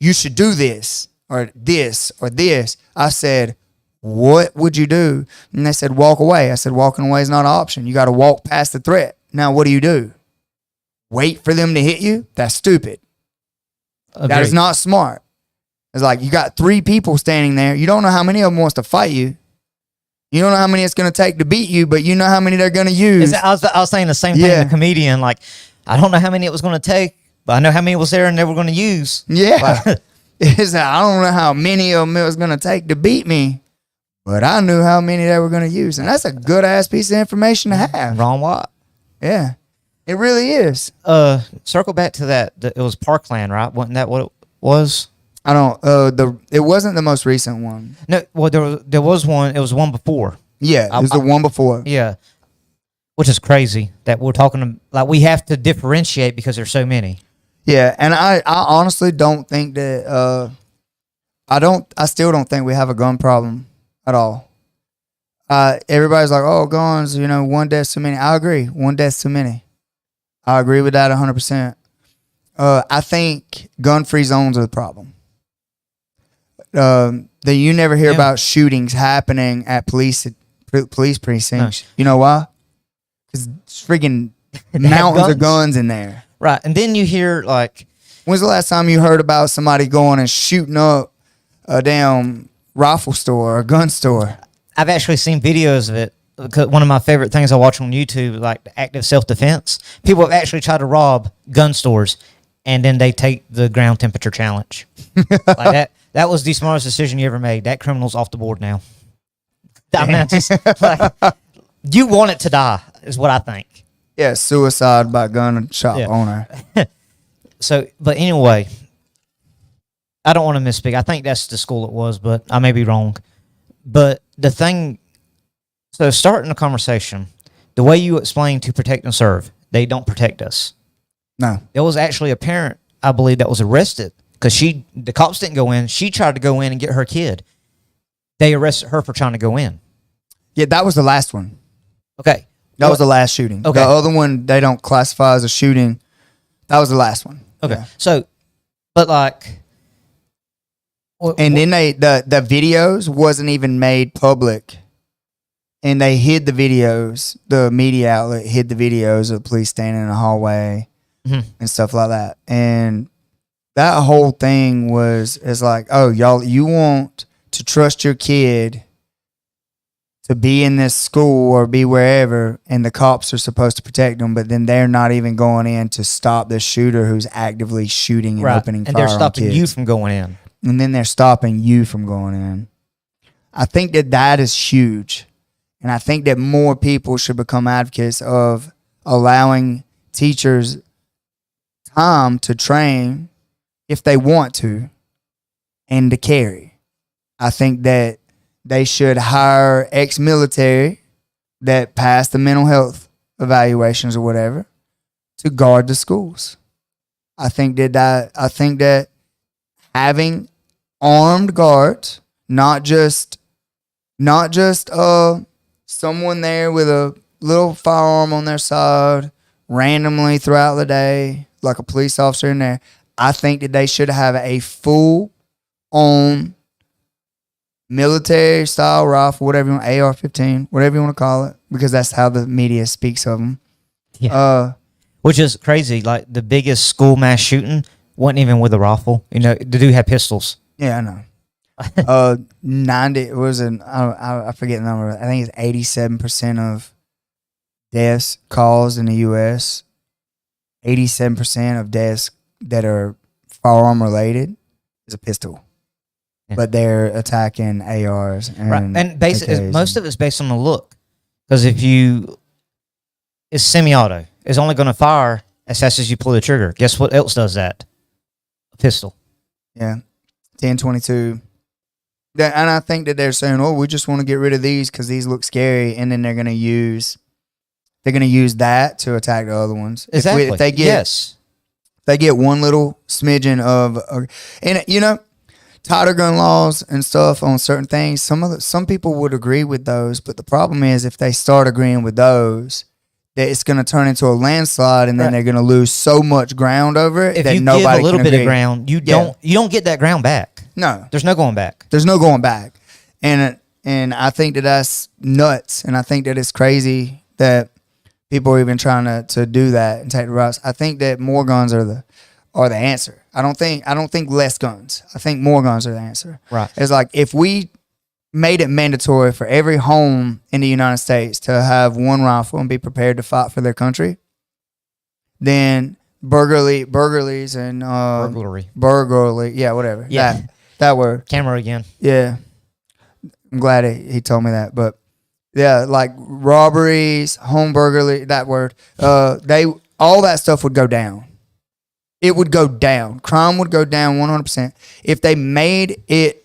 you should do this or this or this. I said, what would you do? And they said, walk away. I said, walking away is not an option. You got to walk past the threat. Now, what do? Wait for them to hit you? That's stupid. Agreed. That is not smart. It's like you got 3 people standing there. You don't know how many of them wants to fight you. You don't know how many it's going to take to beat you, but you know how many they're going to use. I was saying the same thing to the comedian. Like, I don't know how many it was going to take, but I know how many was there and they were going to use. Yeah. It's I don't know how many of them it was going to take to beat me, but I knew how many they were going to use. And that's a good ass piece of information to have. Ron Watt. Yeah. It really is. Circle back to that. It was Parkland, right? Wasn't that what it was? I don't, it wasn't the most recent one. No, well, there was one. It was one before. Yeah. It was the one before. Yeah. Which is crazy that we're talking, like, we have to differentiate because there's so many. Yeah, and I honestly don't think that I still don't think we have a gun problem at all. Everybody's like, oh, guns, one death's too many. I agree, one death's too many. I agree with that 100%. I think gun-free zones are the problem. That you never hear about shootings happening at police precincts. No. You know why? Because freaking mountains of guns in there. Right, and then you hear, like... When's the last time you heard about somebody going and shooting up a damn rifle store or a gun store? I've actually seen videos of it. One of my favorite things I watch on YouTube, like active self-defense. People have actually tried to rob gun stores, and then they take the ground temperature challenge. Like that was the smartest decision you ever made. That criminal's off the board now. I mean, just, like, you want it to die, is what I think. Yeah, suicide by gun shop owner. So, but anyway, I don't want to misspeak. I think that's the school it was, but I may be wrong. But the thing, so starting a conversation, the way you explain to protect and serve, they don't protect us. No. There was actually a parent, I believe, that was arrested because the cops didn't go in. She tried to go in and get her kid. They arrested her for trying to go in. Yeah, that was the last one. Okay. That was the last shooting. Okay. The other one, they don't classify as a shooting. That was the last one. Okay. Yeah. So, but like... And then the videos wasn't even made public. And they hid the videos. The media outlet hid the videos of police standing in the hallway and stuff like that. And that whole thing is like, oh, y'all, you want to trust your kid to be in this school or be wherever, and the cops are supposed to protect them, but then they're not even going in to stop the shooter who's actively shooting and opening fire on kids. And they're stopping you from going in. And then they're stopping you from going in. I think that is huge. And I think that more people should become advocates of allowing teachers time to train if they want to and to carry. I think that they should hire ex-military that passed the mental health evaluations or whatever to guard the schools. I think that having armed guards, not just someone there with a little firearm on their side randomly throughout the day, like a police officer in there. I think that they should have a full-on military style rifle, whatever you want, AR-15, whatever you want to call it, because that's how the media speaks of them. Yeah. Which is crazy. Like the biggest school mass shooting wasn't even with a rifle. The dude had pistols. Yeah, I know. 90 it was I forget the number. I think it's 87% of deaths caused in the U.S. 87% of deaths that are firearm related is a pistol. Yeah. But they're attacking ARs and basically most of it's based on the look. Because it's semi-auto. It's only going to fire as fast as you pull the trigger. Guess what else does that? A pistol. Yeah. 10-22. And I think that they're saying, oh, we just want to get rid of these because these look scary, and then they're going to use that to attack the other ones. Exactly. If they get one little smidgen of, and tighter gun laws and stuff on certain things, some people would agree with those, but the problem is if they start agreeing with those, that it's going to turn into a landslide, and then they're going to lose so much ground over it if that you nobody give a little can bit agree. of ground, you don't get that ground back. No, there's no going back. There's no going back, and I think that's nuts, and I think that it's crazy that people are even trying to do that and take the routes. I think that more guns are the answer. I don't think less guns. I think more guns are the answer. Right. It's like if we made it mandatory for every home in the United States to have one rifle and be prepared to fight for their country, then burglaries and burglary. Yeah, whatever. Yeah. That word. Camera again. Yeah, I'm glad he told me that. But yeah, like robberies, home burglary. That word. They all that stuff would go down. It would go down. Crime would go down 100% if they made it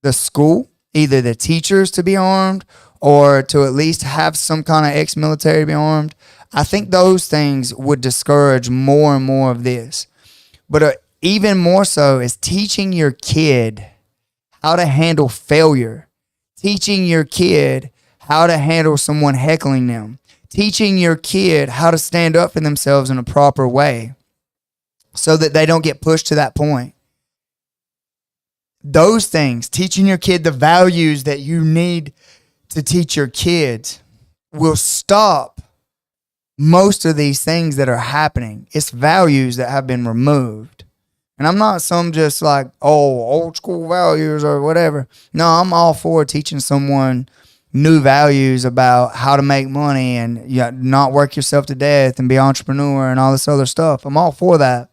the school, either the teachers to be armed or to at least have some kind of ex-military be armed. I think those things would discourage more and more of this. But even more so is teaching your kid how to handle failure, teaching your kid how to handle someone heckling them, teaching your kid how to stand up for themselves in a proper way so that they don't get pushed to that point. Those things, teaching your kid the values that you need to teach your kids, will stop most of these things that are happening. It's values that have been removed. And I'm not some just like, old school values or whatever. No, I'm all for teaching someone new values about how to make money and not work yourself to death and be an entrepreneur and all this other stuff. I'm all for that.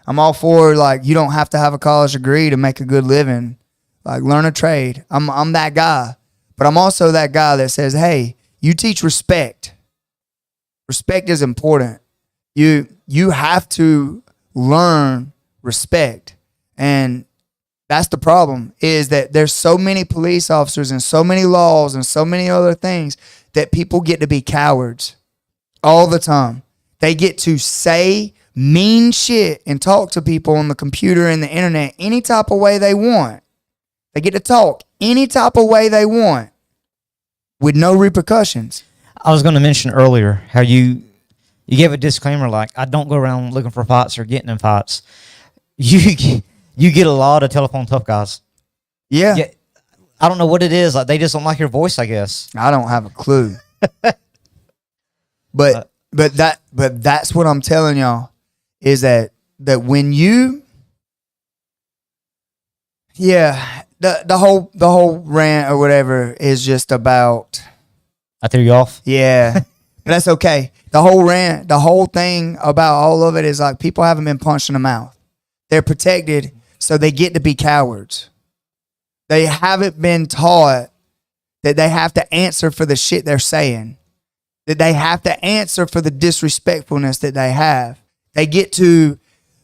I'm all for, like, you don't have to have a college degree to make a good living. Like, learn a trade. I'm that guy. But I'm also that guy that says, hey, you teach respect. Respect is important. You have to learn respect. And that's the problem, is that there's so many police officers and so many laws and so many other things that people get to be cowards all the time. They get to say mean shit and talk to people on the computer and the internet any type of way they want. They get to talk any type of way they want with no repercussions. I was going to mention earlier how you gave a disclaimer like, I don't go around looking for fights or getting in fights. You get a lot of telephone tough guys. Yeah. I don't know what it is. Like, they just don't like your voice, I guess. I don't have a clue. But that's what I'm telling y'all, is that when you, the whole rant or whatever is just about. I threw you off. Yeah, but that's okay. The whole rant, the whole thing about all of it is like, people haven't been punched in the mouth. They're protected, so they get to be cowards. They haven't been taught that they have to answer for the shit they're saying, that they have to answer for the disrespectfulness that they have. They get to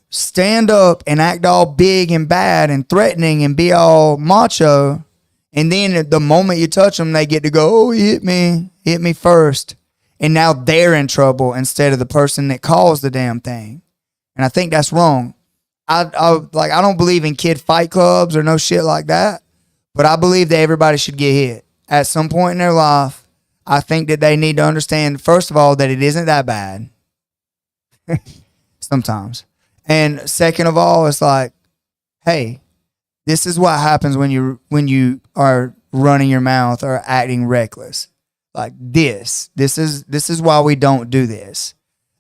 stand up and act all big and bad and threatening and be all macho. And then the moment you touch them, they get to go, he hit me first. And now they're in trouble instead of the person that caused the damn thing. And I think that's wrong. I don't believe in kid fight clubs or no shit like that. But I believe that everybody should get hit at some point in their life. I think that they need to understand, first of all, that it isn't that bad. Sometimes. And second of all, it's like, hey, this is what happens when you are running your mouth or acting reckless. Like this is why we don't do this.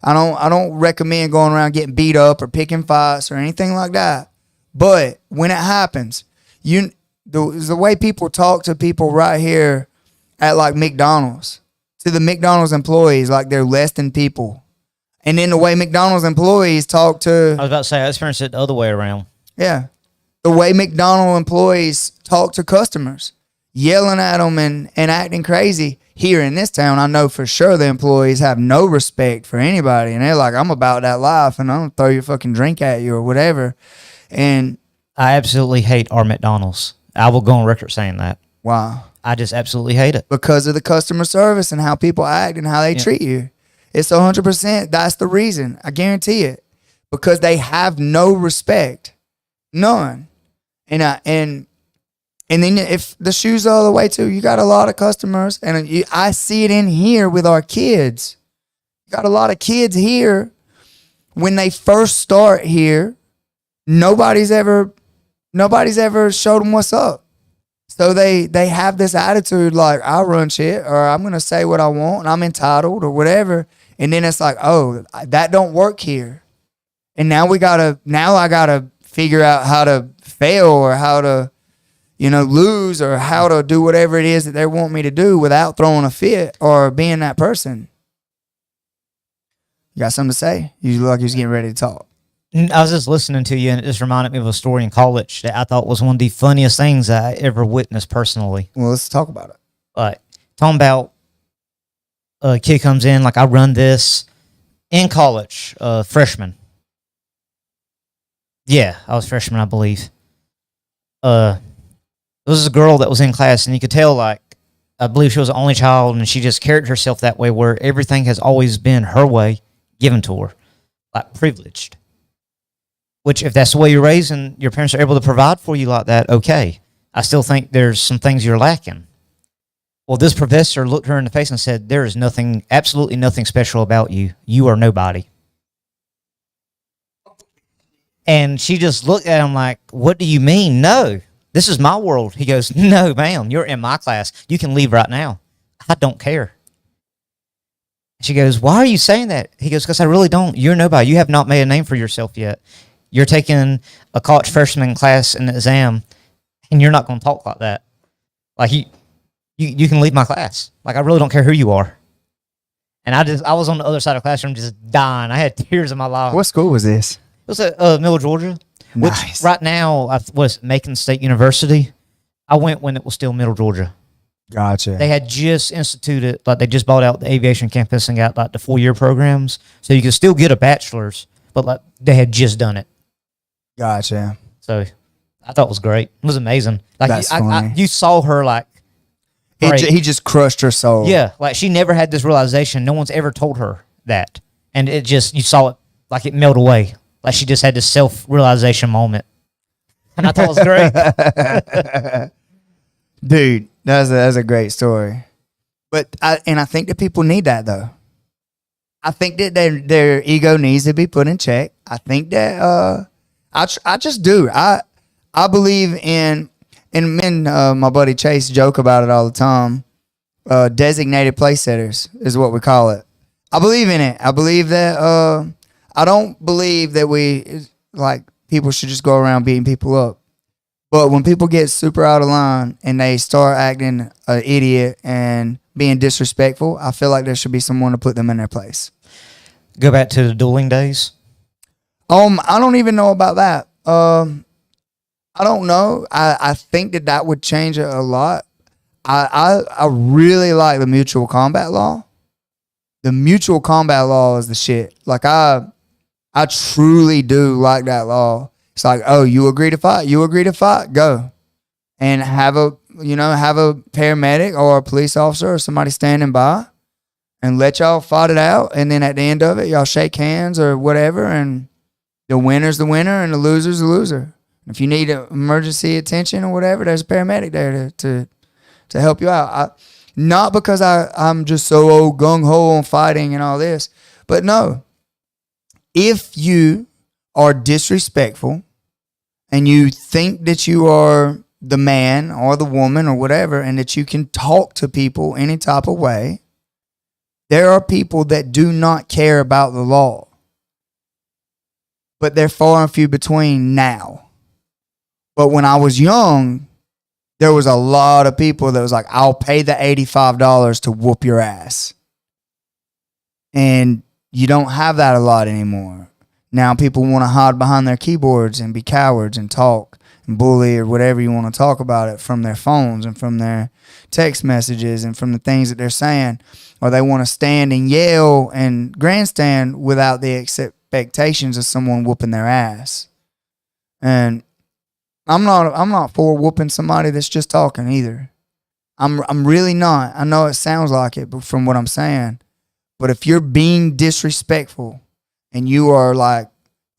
I don't recommend going around getting beat up or picking fights or anything like that. But when it happens, the way people talk to people right here at like McDonald's, to the McDonald's employees, like they're less than people. And then the way McDonald's employees talk to... I was about to say, I experienced it the other way around. Yeah. The way McDonald's employees talk to customers, yelling at them and acting crazy. Here in this town, I know for sure the employees have no respect for anybody. And they're like, I'm about that life and I'm going to throw your fucking drink at you or whatever. And I absolutely hate our McDonald's. I will go on record saying that. Wow. I just absolutely hate it. Because of the customer service and how people act and how they treat you. It's 100%. That's the reason. I guarantee it. Because they have no respect. None. And then if the shoes are the other way too, you got a lot of customers. And I see it in here with our kids. You got a lot of kids here. When they first start here, nobody's ever showed them what's up. So they have this attitude like, I run shit, or I'm going to say what I want and I'm entitled or whatever. And then it's like, oh, that don't work here. And now I got to figure out how to fail or how to, lose or how to do whatever it is that they want me to do without throwing a fit or being that person. You got something to say? You look like you was getting ready to talk. I was just listening to you, and it just reminded me of a story in college that I thought was one of the funniest things I ever witnessed personally. Well, let's talk about it. Like, talking about a kid comes in, like, I run this in college, freshman. Yeah, I was freshman, I believe. There was a girl that was in class, and you could tell, like, I believe she was the only child, and she just carried herself that way where everything has always been her way, given to her, like privileged. Which, if that's the way you're raised and your parents are able to provide for you like that, okay. I still think there's some things you're lacking. Well, this professor looked her in the face and said, there is nothing, absolutely nothing special about you. You are nobody. And she just looked at him like, what do you mean? No, this is my world. He goes, no, ma'am, you're in my class. You can leave right now. I don't care. She goes, why are you saying that? He goes, because I really don't. You're nobody. You have not made a name for yourself yet. You're taking a college freshman class and exam, and you're not going to talk like that. Like, you can leave my class. Like, I really don't care who you are. And I was on the other side of the classroom just dying. I had tears in my eyes. What school was this? It was at Middle Georgia, which Nice. right now was Macon State University. I went when it was still Middle Georgia. Gotcha. They had just instituted, like they just bought out the aviation campus and got like the 4-year programs, so you could still get a bachelor's, but like they had just done it. Gotcha. So I thought it was great. It was amazing. Like That's funny. you saw her like, He just crushed her soul. yeah, like she never had this realization. No one's ever told her that, and it just you saw it like it melt away. Like she just had this self-realization moment. And I thought it was great. Dude, that's a great story. But I think that people need that though. I think that their ego needs to be put in check. I think that I just do. I believe in and men, my buddy Chase joke about it all the time. Designated place setters is what we call it. I believe in it. I believe that I don't believe that people should just go around beating people up. But when people get super out of line and they start acting an idiot and being disrespectful, I feel like there should be someone to put them in their place. Go back to the dueling days. I don't even know about that. I don't know. I think that would change it a lot. I really like the mutual combat law. The mutual combat law is the shit. Like I truly do like that law. It's like, oh, you agree to fight, go. And have a paramedic or a police officer or somebody standing by and let y'all fight it out. And then at the end of it, y'all shake hands or whatever. And the winner's the winner and the loser's the loser. If you need emergency attention or whatever, there's a paramedic there to help you out. Not because I'm just so gung-ho on fighting and all this, but no. If you are disrespectful and you think that you are the man or the woman or whatever and that you can talk to people any type of way, there are people that do not care about the law. But they're far and few between now. But when I was young, there was a lot of people that was like, I'll pay the $85 to whoop your ass. And you don't have that a lot anymore. Now people want to hide behind their keyboards and be cowards and talk and bully or whatever you want to talk about it from their phones and from their text messages and from the things that they're saying. Or they want to stand and yell and grandstand without the expectations of someone whooping their ass. And I'm not for whooping somebody that's just talking either. I'm really not. I know it sounds like it, but from what I'm saying. But if you're being disrespectful and you are like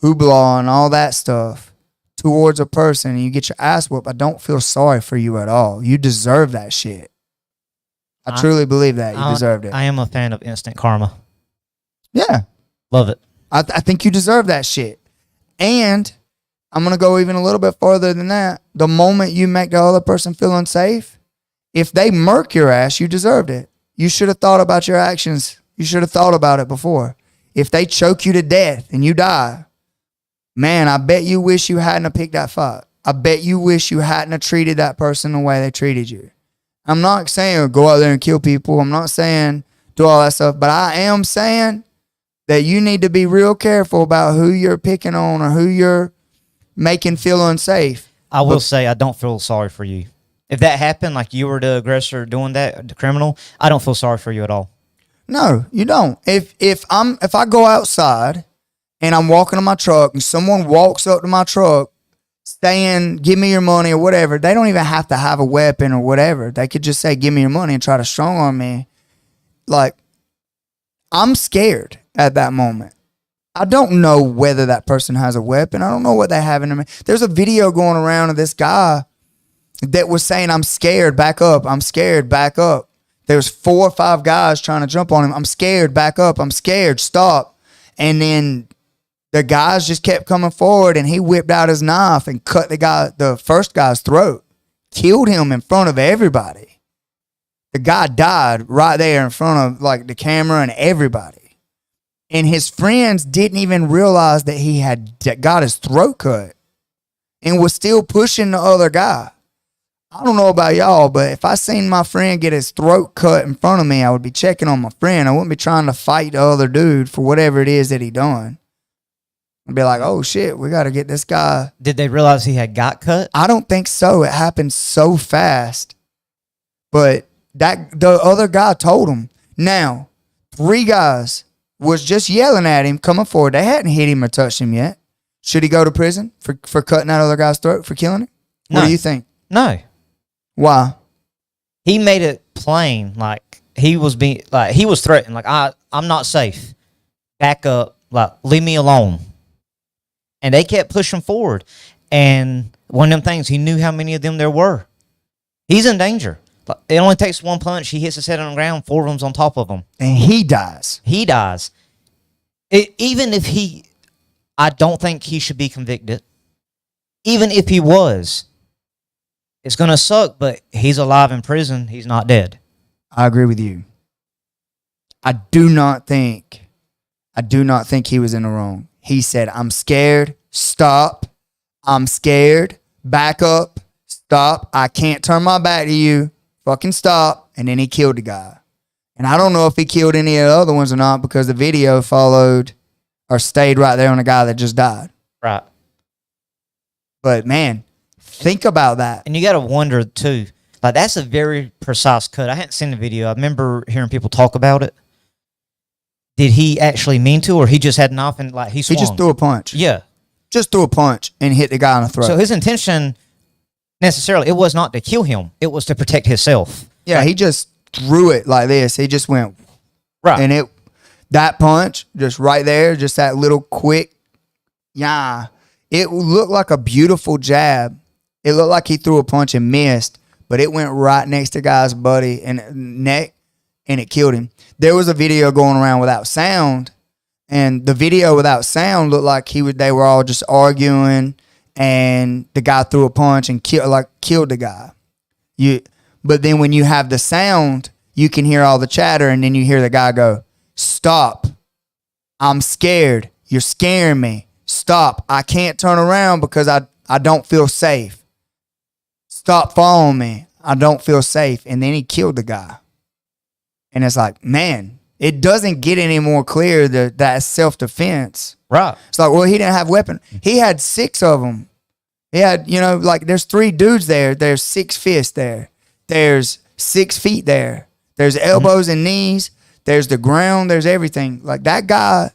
hoopla and all that stuff towards a person and you get your ass whooped, I don't feel sorry for you at all. You deserve that shit. I truly believe that. You deserved it. I am a fan of instant karma. Yeah. Love it. I think you deserve that shit. And I'm going to go even a little bit farther than that. The moment you make the other person feel unsafe, if they murk your ass, you deserved it. You should have thought about your actions. You should have thought about it before. If they choke you to death and you die, man, I bet you wish you hadn't have picked that fight. I bet you wish you hadn't have treated that person the way they treated you. I'm not saying go out there and kill people. I'm not saying do all that stuff. But I am saying that you need to be real careful about who you're picking on or who you're making feel unsafe. I will say I don't feel sorry for you. If that happened, like you were the aggressor doing that, the criminal, I don't feel sorry for you at all. No, you don't. If I go outside and I'm walking to my truck and someone walks up to my truck saying, give me your money or whatever, they don't even have to have a weapon or whatever. They could just say, give me your money and try to strong arm me. Like, I'm scared at that moment. I don't know whether that person has a weapon. I don't know what they have in them. There's a video going around of this guy that was saying, I'm scared, back up. I'm scared, back up. There's 4 or 5 guys trying to jump on him. I'm scared, back up. I'm scared, stop. And then the guys just kept coming forward, and he whipped out his knife and cut the first guy's throat. Killed him in front of everybody. The guy died right there in front of like the camera and everybody. And his friends didn't even realize that he had got his throat cut and was still pushing the other guy. I don't know about y'all, but if I seen my friend get his throat cut in front of me, I would be checking on my friend. I wouldn't be trying to fight the other dude for whatever it is that he done. I'd be like, oh shit, we got to get this guy. Did they realize he had got cut? I don't think so. It happened so fast. But the other guy told him. Now, 3 guys was just yelling at him, coming forward. They hadn't hit him or touched him yet. Should he go to prison for cutting that other guy's throat, for killing him? What do you think? No. Why? He made it plain, like he was threatened, like I'm not safe. Back up, like leave me alone. And they kept pushing forward. And one of them things, he knew how many of them there were. He's in danger. It only takes one punch. He hits his head on the ground. 4 of them's on top of him. And he dies. He dies. Even if I don't think he should be convicted. Even if he was, it's going to suck, but he's alive in prison. He's not dead. I agree with you. I do not think he was in the wrong. He said, I'm scared. Stop. I'm scared. Back up. Stop. I can't turn my back to you. Fucking stop. And then he killed the guy. And I don't know if he killed any of the other ones or not because the video followed or stayed right there on the guy that just died. Right. But man, think about that. And you got to wonder too, like that's a very precise cut. I hadn't seen the video. I remember hearing people talk about it. Did he actually mean to, or he just had an off and like he swung? He just threw a punch. Yeah. Just threw a punch and hit the guy in the throat. So his intention necessarily, it was not to kill him. It was to protect himself. Yeah, he just threw it like this. He just went. Right. And that punch, just right there, just that little quick, yeah. It looked like a beautiful jab. It looked like he threw a punch and missed, but it went right next to the guy's buddy and neck, and it killed him. There was a video going around without sound, and the video without sound looked like they were all just arguing, and the guy threw a punch and killed the guy. But then when you have the sound, you can hear all the chatter, and then you hear the guy go, stop. I'm scared. You're scaring me. Stop. I can't turn around because I don't feel safe. Stop following me. I don't feel safe. And then he killed the guy. And it's like, man, it doesn't get any more clear that self-defense. Right. It's like, well, he didn't have a weapon. He had 6 of them. He had, like there's 3 dudes there. There's 6 fists there. There's 6 feet there. There's elbows and knees. There's the ground. There's everything. Like that guy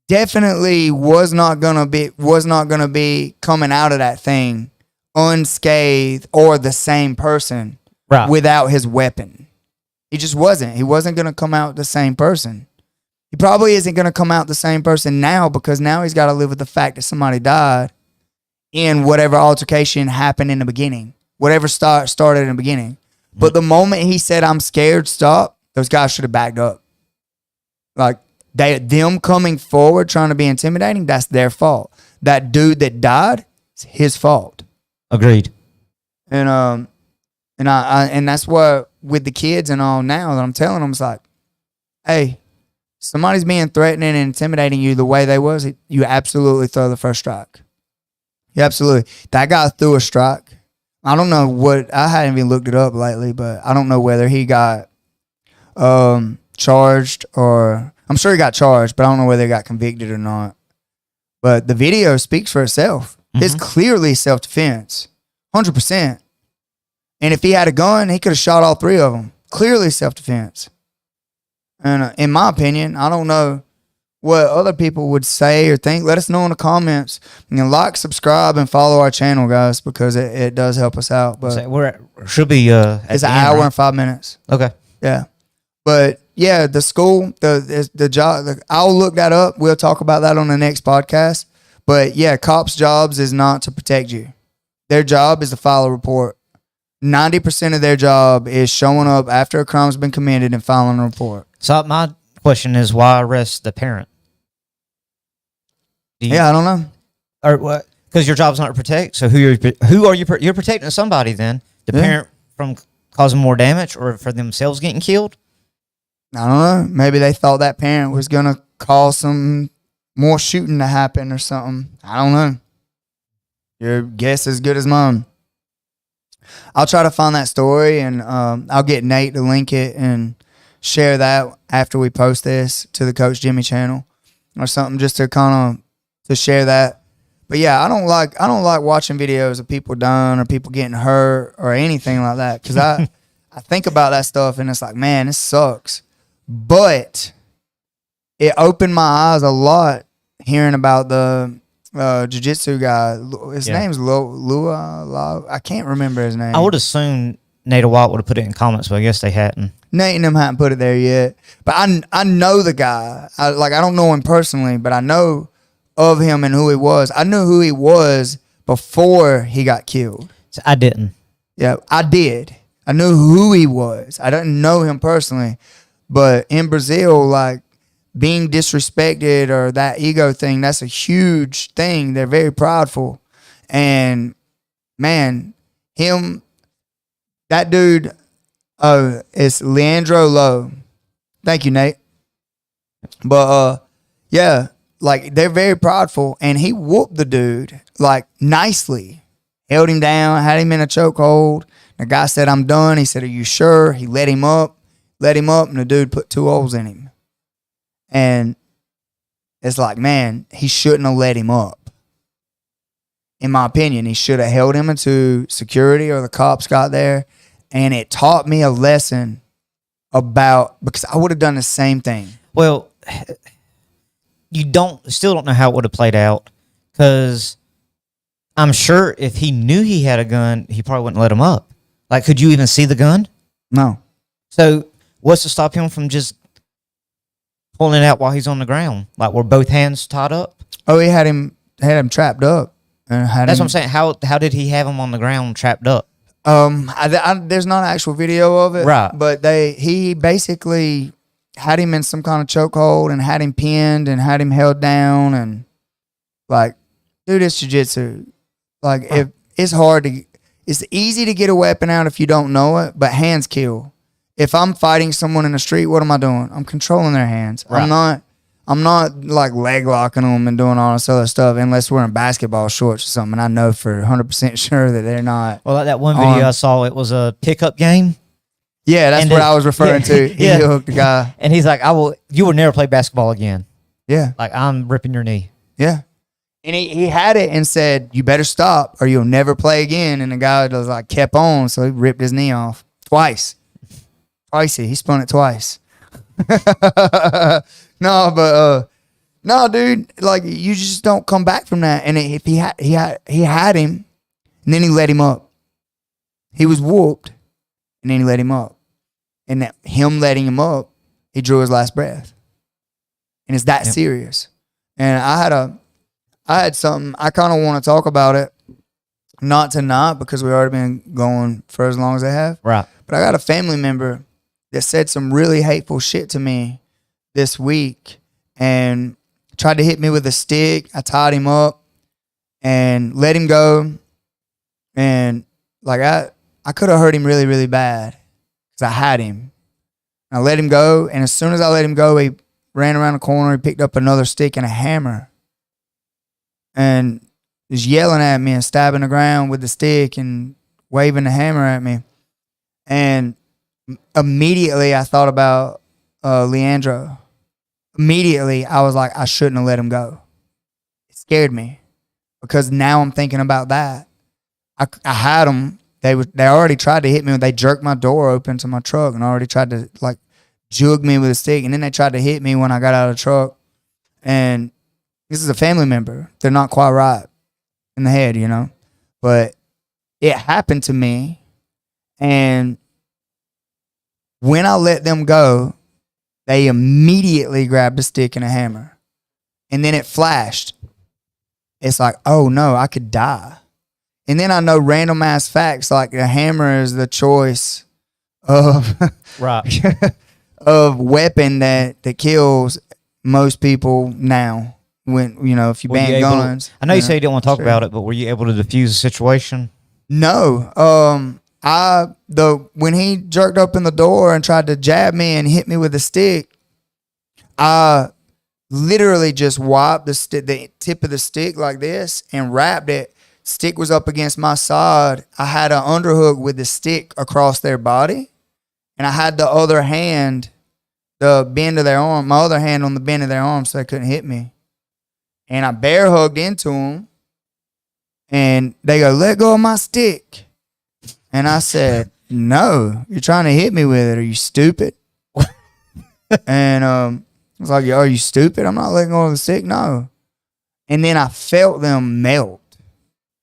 definitely was not gonna be coming out of that thing unscathed or the same person without his weapon. He just wasn't. He wasn't gonna come out the same person. He probably isn't gonna come out the same person now because now he's got to live with the fact that somebody died in whatever altercation happened in the beginning, whatever started in the beginning. But the moment he said, "I'm scared, stop," those guys should have backed up. Like them coming forward trying to be intimidating, that's their fault. That dude that died, it's his fault. Agreed. And that's what with the kids and all now that I'm telling them, it's like, hey, somebody's being threatening and intimidating you the way they was, you absolutely throw the first strike. You absolutely. That guy threw a strike. I don't know I hadn't even looked it up lately, but I don't know whether he got charged or I'm sure he got charged, but I don't know whether he got convicted or not. But the video speaks for itself. It's clearly self-defense, 100%. And if he had a gun, he could have shot all 3 of them. Clearly self-defense. And in my opinion, I don't know what other people would say or think. Let us know in the comments. You can like, subscribe, and follow our channel, guys, because it does help us out. But should be it's an hour and 5 minutes. Okay. Yeah. But yeah, the school, the job, I'll look that up. We'll talk about that on the next podcast. But yeah, cops' jobs is not to protect you. Their job is to file a report. 90% of their job is showing up after a crime's been committed and filing a report. So my question is, why arrest the parent? I don't know. Or what? Because your job's not to protect. So who are you? You're protecting somebody then. The parent from causing more damage, or for themselves getting killed. I don't know. Maybe they thought that parent was gonna cause some more shooting to happen or something. I don't know. Your guess is as good as mine. I'll try to find that story, and I'll get Nate to link it and share that after we post this to the Coach Jimmy channel or something, just to kind of to share that. But yeah, I don't like watching videos of people dying or people getting hurt or anything like that, because I think about that stuff and it's like, man, this sucks. But it opened my eyes a lot hearing about the jiu-jitsu guy. His name's Lua. I can't remember his name. I would assume Nate White would have put it in comments, but I guess they hadn't. Nate and them hadn't put it there yet. But I know the guy. I don't know him personally, but I know of him and who he was. I knew who he was before he got killed. So I didn't. Yeah, I did. I knew who he was. I didn't know him personally. But in Brazil, like, being disrespected or that ego thing, that's a huge thing. They're very prideful. And, man, that dude, it's Leandro Lowe. Thank you, Nate. But, yeah, like, they're very prideful. And he whooped the dude, like, nicely. Held him down, had him in a chokehold. The guy said, I'm done. He said, are you sure? He let him up, and the dude put 2 holes in him. And it's like, man, he shouldn't have let him up. In my opinion, he should have held him until security or the cops got there. And it taught me a lesson because I would have done the same thing. Well, you still don't know how it would have played out, because I'm sure if he knew he had a gun, he probably wouldn't let him up. Like, could you even see the gun? No. So what's to stop him from just pulling it out while he's on the ground? Like, were both hands tied up? Oh, he had him trapped up. That's what I'm saying. How did he have him on the ground trapped up? There's not an actual video of it, right? But he basically had him in some kind of chokehold and had him pinned and had him held down, and like, dude, it's jiu-jitsu. Like, if it's it's easy to get a weapon out if you don't know it, but hands kill. If I'm fighting someone in the street, what am I doing? I'm controlling their hands. Right. I'm not like leg locking them and doing all this other stuff unless we're in basketball shorts or something. And I know for 100% sure that they're not. Well, like that one video I saw, it was a pickup game. Yeah, that's what I was referring to. He hooked the guy. And he's like, you will never play basketball again. Yeah. Like, I'm ripping your knee. Yeah. And he had it and said, you better stop or you'll never play again. And the guy was like, kept on. So he ripped his knee off twice. He spun it twice. No, dude, like, you just don't come back from that. And if he had him, and then he let him up. He was whooped, and then he let him up. And that him letting him up, he drew his last breath. And it's that serious. And I had something, I kind of want to talk about it. Not tonight, because we've already been going for as long as I have. Right. But I got a family member that said some really hateful shit to me this week and tried to hit me with a stick. I tied him up and let him go. And like, I could have hurt him really, really bad because I had him. I let him go. And as soon as I let him go, he ran around the corner. He picked up another stick and a hammer and was yelling at me and stabbing the ground with the stick and waving the hammer at me. And immediately I thought about Leandro. immediately I was like, I shouldn't have let him go. It scared me because now I'm thinking about that. I had them. They already tried to hit me. They jerked my door open to my truck and already tried to like jug me with a stick. And then they tried to hit me when I got out of the truck. And this is a family member. They're not quite right in the head, you know. But it happened to me. And when I let them go, they immediately grabbed a stick and a hammer. And then it flashed. It's like, oh no, I could die. And then I know random ass facts like a hammer is the choice of Right. of weapon that kills most people now. When you know, if you Were you ban able to- guns. I know you say you didn't want to talk Sure. about it, but were you able to defuse the situation? No. When he jerked open the door and tried to jab me and hit me with a stick, I literally just wiped the tip of the stick like this and wrapped it. Stick was up against my side. I had an underhook with the stick across their body, and I had the other hand, the bend of their arm, my other hand on the bend of their arm, so they couldn't hit me. And I bear hugged into them, and they go, "Let go of my stick." And I said, "No, you're trying to hit me with it. Are you stupid?" And I was like, "Are you stupid? I'm not letting go of the stick." No. And then I felt them melt,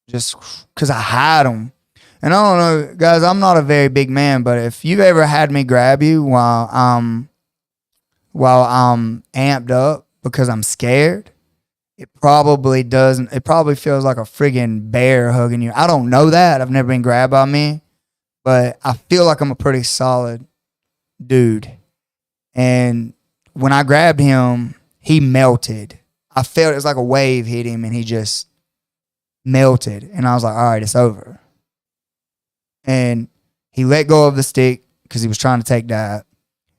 just because I had them. And I don't know, guys, I'm not a very big man, but if you've ever had me grab you while I'm amped up because I'm scared, it probably doesn't. It probably feels like a friggin' bear hugging you. I don't know that. I've never been grabbed by me, but I feel like I'm a pretty solid dude. And when I grabbed him, he melted. I felt it was like a wave hit him, and he just melted. And I was like, all right, it's over. And he let go of the stick because he was trying to take that,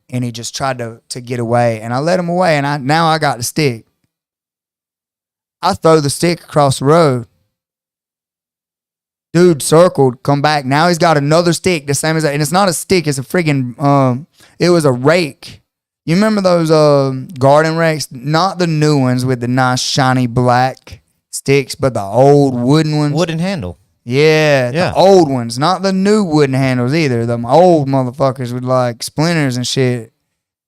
and he just tried to get away. And I let him away, and now I got the stick. I throw the stick across the road. Dude circled, come back. Now he's got another stick, the same as that. And it's not a stick, it's a friggin', it was a rake. You remember those garden rakes? Not the new ones with the nice shiny black sticks, but the old wooden ones. Wooden handle. Yeah, Yeah. the old ones. Not the new wooden handles either. Them old motherfuckers with like splinters and shit.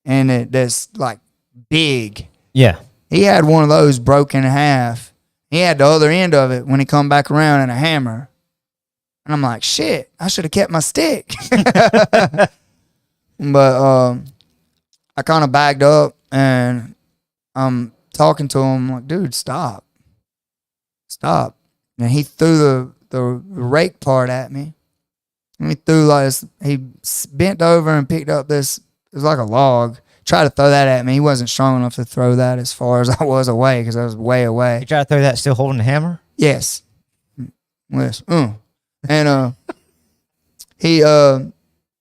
And that's like big. Yeah. He had one of those broken in half. He had the other end of it when he come back around in a hammer. And I'm like, shit, I should have kept my stick. But I kind of backed up and I'm talking to him like, dude, stop. Stop. And he threw the rake part at me. And he threw like this, he bent over and picked up this, it was like a log. Tried to throw that at me. He wasn't strong enough to throw that as far as I was away because I was way away. You try to throw that still holding the hammer? Yes. Yes. And he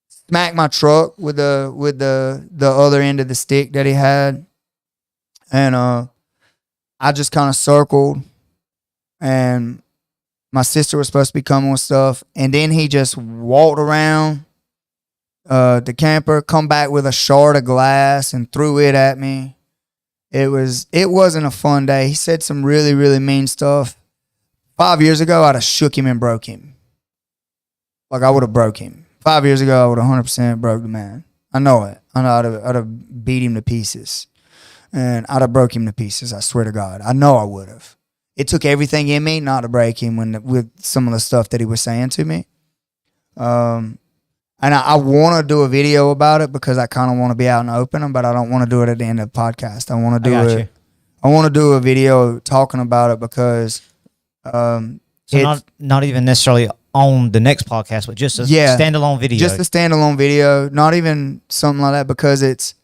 smacked my truck with the other end of the stick that he had. And I just kind of circled, and my sister was supposed to be coming with stuff, and then he just walked around the camper, come back with a shard of glass and threw it at me. It wasn't a fun day. He said some really, really mean stuff. 5 years ago, I'd have shook him and broke him. Like I would have broke him. 5 years ago, I would have 100% broke the man. I know it. I know I'd have beat him to pieces. And I'd have broke him to pieces, I swear to God. I know I would have. It took everything in me not to break him with some of the stuff that he was saying to me. And I want to do a video about it because I kind of want to be out in the open, but I don't want to do it at the end of the podcast. I want to do it. I want to do a video talking about it because So not even necessarily on the next podcast, but just a standalone video. Just a standalone video, not even something like that, because it's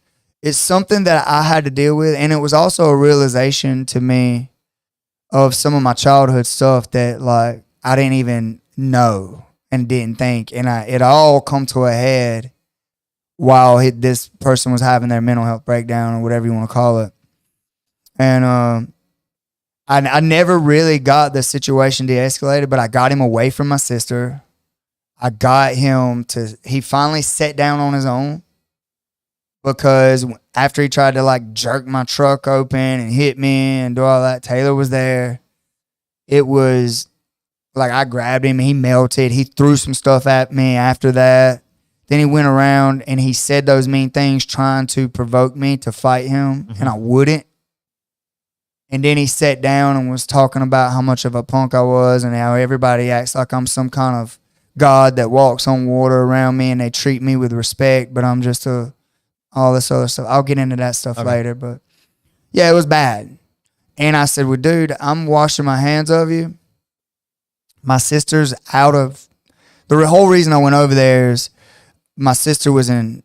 something that I had to deal with, and it was also a realization to me of some of my childhood stuff that like I didn't even know and didn't think, and it all come to a head while this person was having their mental health breakdown or whatever you want to call it. And I never really got the situation de-escalated, but I got him away from my sister. I got him he finally sat down on his own because after he tried to like jerk my truck open and hit me and do all that, Taylor was there. It was like I grabbed him, he melted. He threw some stuff at me after that. Then he went around and he said those mean things trying to provoke me to fight him, and I wouldn't. And then he sat down and was talking about how much of a punk I was and how everybody acts like I'm some kind of god that walks on water around me and they treat me with respect, but I'm just all this other stuff. I'll get into that stuff later, but yeah, it was bad. And I said, well, dude, I'm washing my hands of you. My sister's out of the whole reason I went over there is my sister was in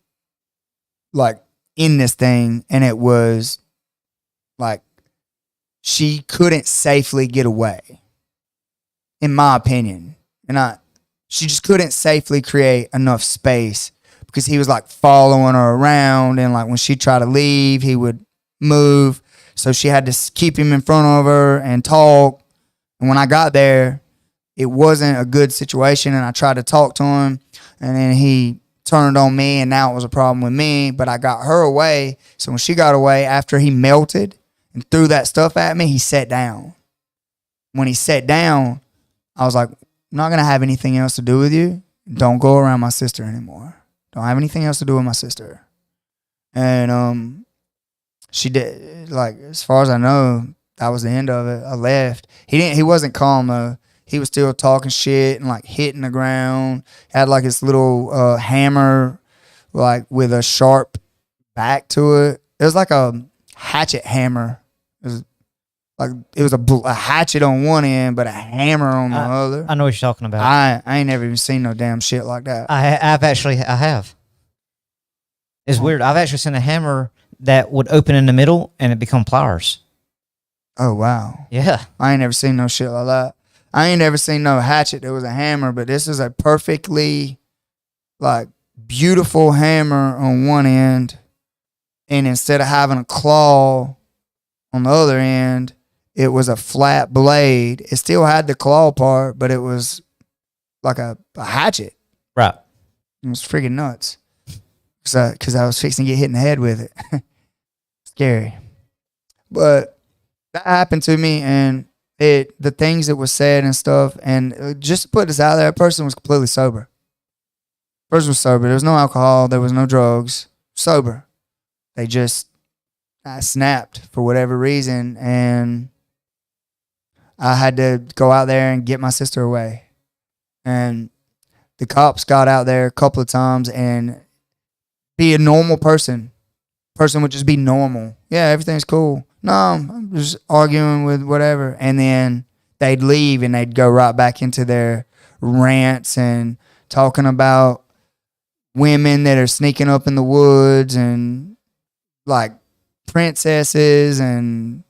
this thing, and it was like she couldn't safely get away, in my opinion. And she just couldn't safely create enough space because he was like following her around, and like when she tried to leave, he would move. So she had to keep him in front of her and talk. And when I got there, it wasn't a good situation, and I tried to talk to him, and then he turned on me, and now it was a problem with me, but I got her away. So when she got away, after he melted and threw that stuff at me, he sat down. When he sat down, I was like, I'm not going to have anything else to do with you. Don't go around my sister anymore. Don't have anything else to do with my sister. And she did, like, as far as I know, that was the end of it. I left. He wasn't calm though. He was still talking shit and like hitting the ground. Had like this little hammer, like with a sharp back to it. It was like a hatchet hammer. It was a hatchet on one end, but a hammer on the other. I know what you're talking about. I ain't never even seen no damn shit like that. I have. It's weird. I've actually seen a hammer that would open in the middle and it become pliers. Oh wow. Yeah. I ain't never seen no shit like that. I ain't never seen no hatchet that was a hammer, but this is a perfectly like beautiful hammer on one end, and instead of having a claw on the other end, it was a flat blade. It still had the claw part, but it was like a hatchet. Right. It was freaking nuts. Because I was fixing to get hit in the head with it. Scary. But that happened to me, and the things that was said and stuff, and just to put this out there, that person was completely sober. Person was sober. There was no alcohol. There was no drugs. Sober. They just snapped for whatever reason, and I had to go out there and get my sister away. And the cops got out there a couple of times and be a normal person. Person would just be normal. Yeah, everything's cool. No, I'm just arguing with whatever. And then they'd leave and they'd go right back into their rants and talking about women that are sneaking up in the woods and like princesses and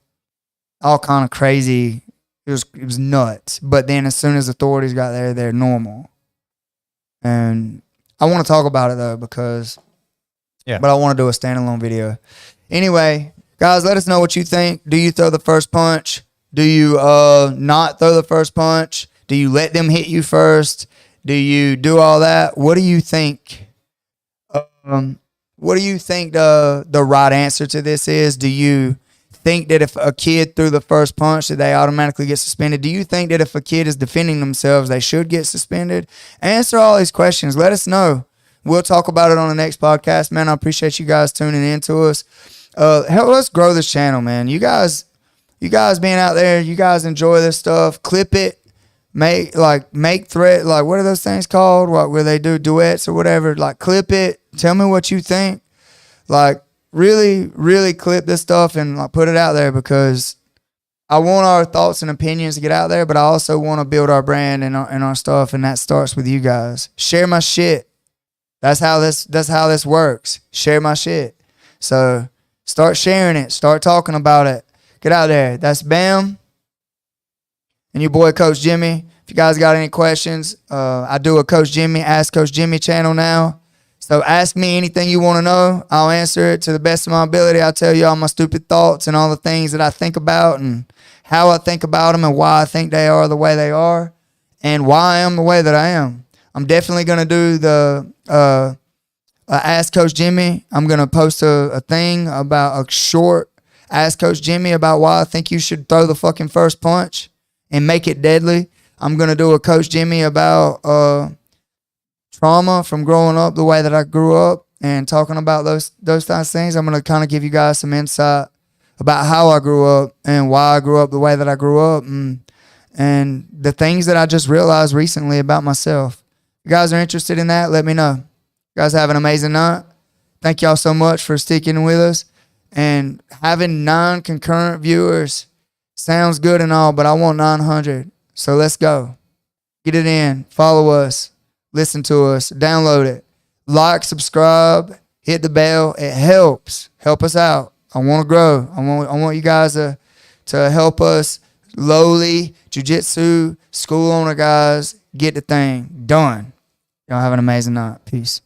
all kind of crazy. It was nuts. But then as soon as authorities got there, they're normal. And I want to talk about it though, because but I want to do a standalone video. Anyway, guys, let us know what you think. Do you throw the first punch? Do you not throw the first punch? Do you let them hit you first? Do you do all that? What do you think? What do you think the right answer to this is? Do you think that if a kid threw the first punch that they automatically get suspended? Do you think that if a kid is defending themselves, they should get suspended? Answer all these questions. Let us know. We'll talk about it on the next podcast, man. I appreciate you guys tuning in to us. Help us grow this channel, man. You guys being out there, you guys enjoy this stuff. Clip it. Make thread, like what are those things called? Where they do duets or whatever. Like clip it. Tell me what you think. Like really, really clip this stuff and like put it out there, because I want our thoughts and opinions to get out there, but I also want to build our brand and our stuff, and that starts with you guys. Share my shit. That's how this works. Share my shit. So start sharing it. Start talking about it. Get out there. That's Bam and your boy Coach Jimmy. If you guys got any questions, I do a Coach Jimmy, Ask Coach Jimmy channel now. So ask me anything you want to know. I'll answer it to the best of my ability. I'll tell you all my stupid thoughts and all the things that I think about and how I think about them and why I think they are the way they are and why I am the way that I am. I'm definitely going to do the Ask Coach Jimmy. I'm going to post a thing about a short. Ask Coach Jimmy about why I think you should throw the fucking first punch and make it deadly. I'm going to do a Coach Jimmy about trauma from growing up the way that I grew up and talking about those types of things. I'm going to kind of give you guys some insight about how I grew up and why I grew up the way that I grew up and the things that I just realized recently about myself. If you guys are interested in that, let me know. You guys have an amazing night. Thank y'all so much for sticking with us. And having 9 concurrent viewers sounds good and all, but I want 900. So let's go. Get it in. Follow us. Listen to us. Download it. Like, subscribe, hit the bell. It helps. Help us out. I want to grow. I want you guys to help us lowly jiu-jitsu school owner guys get the thing done. Y'all have an amazing night. Peace.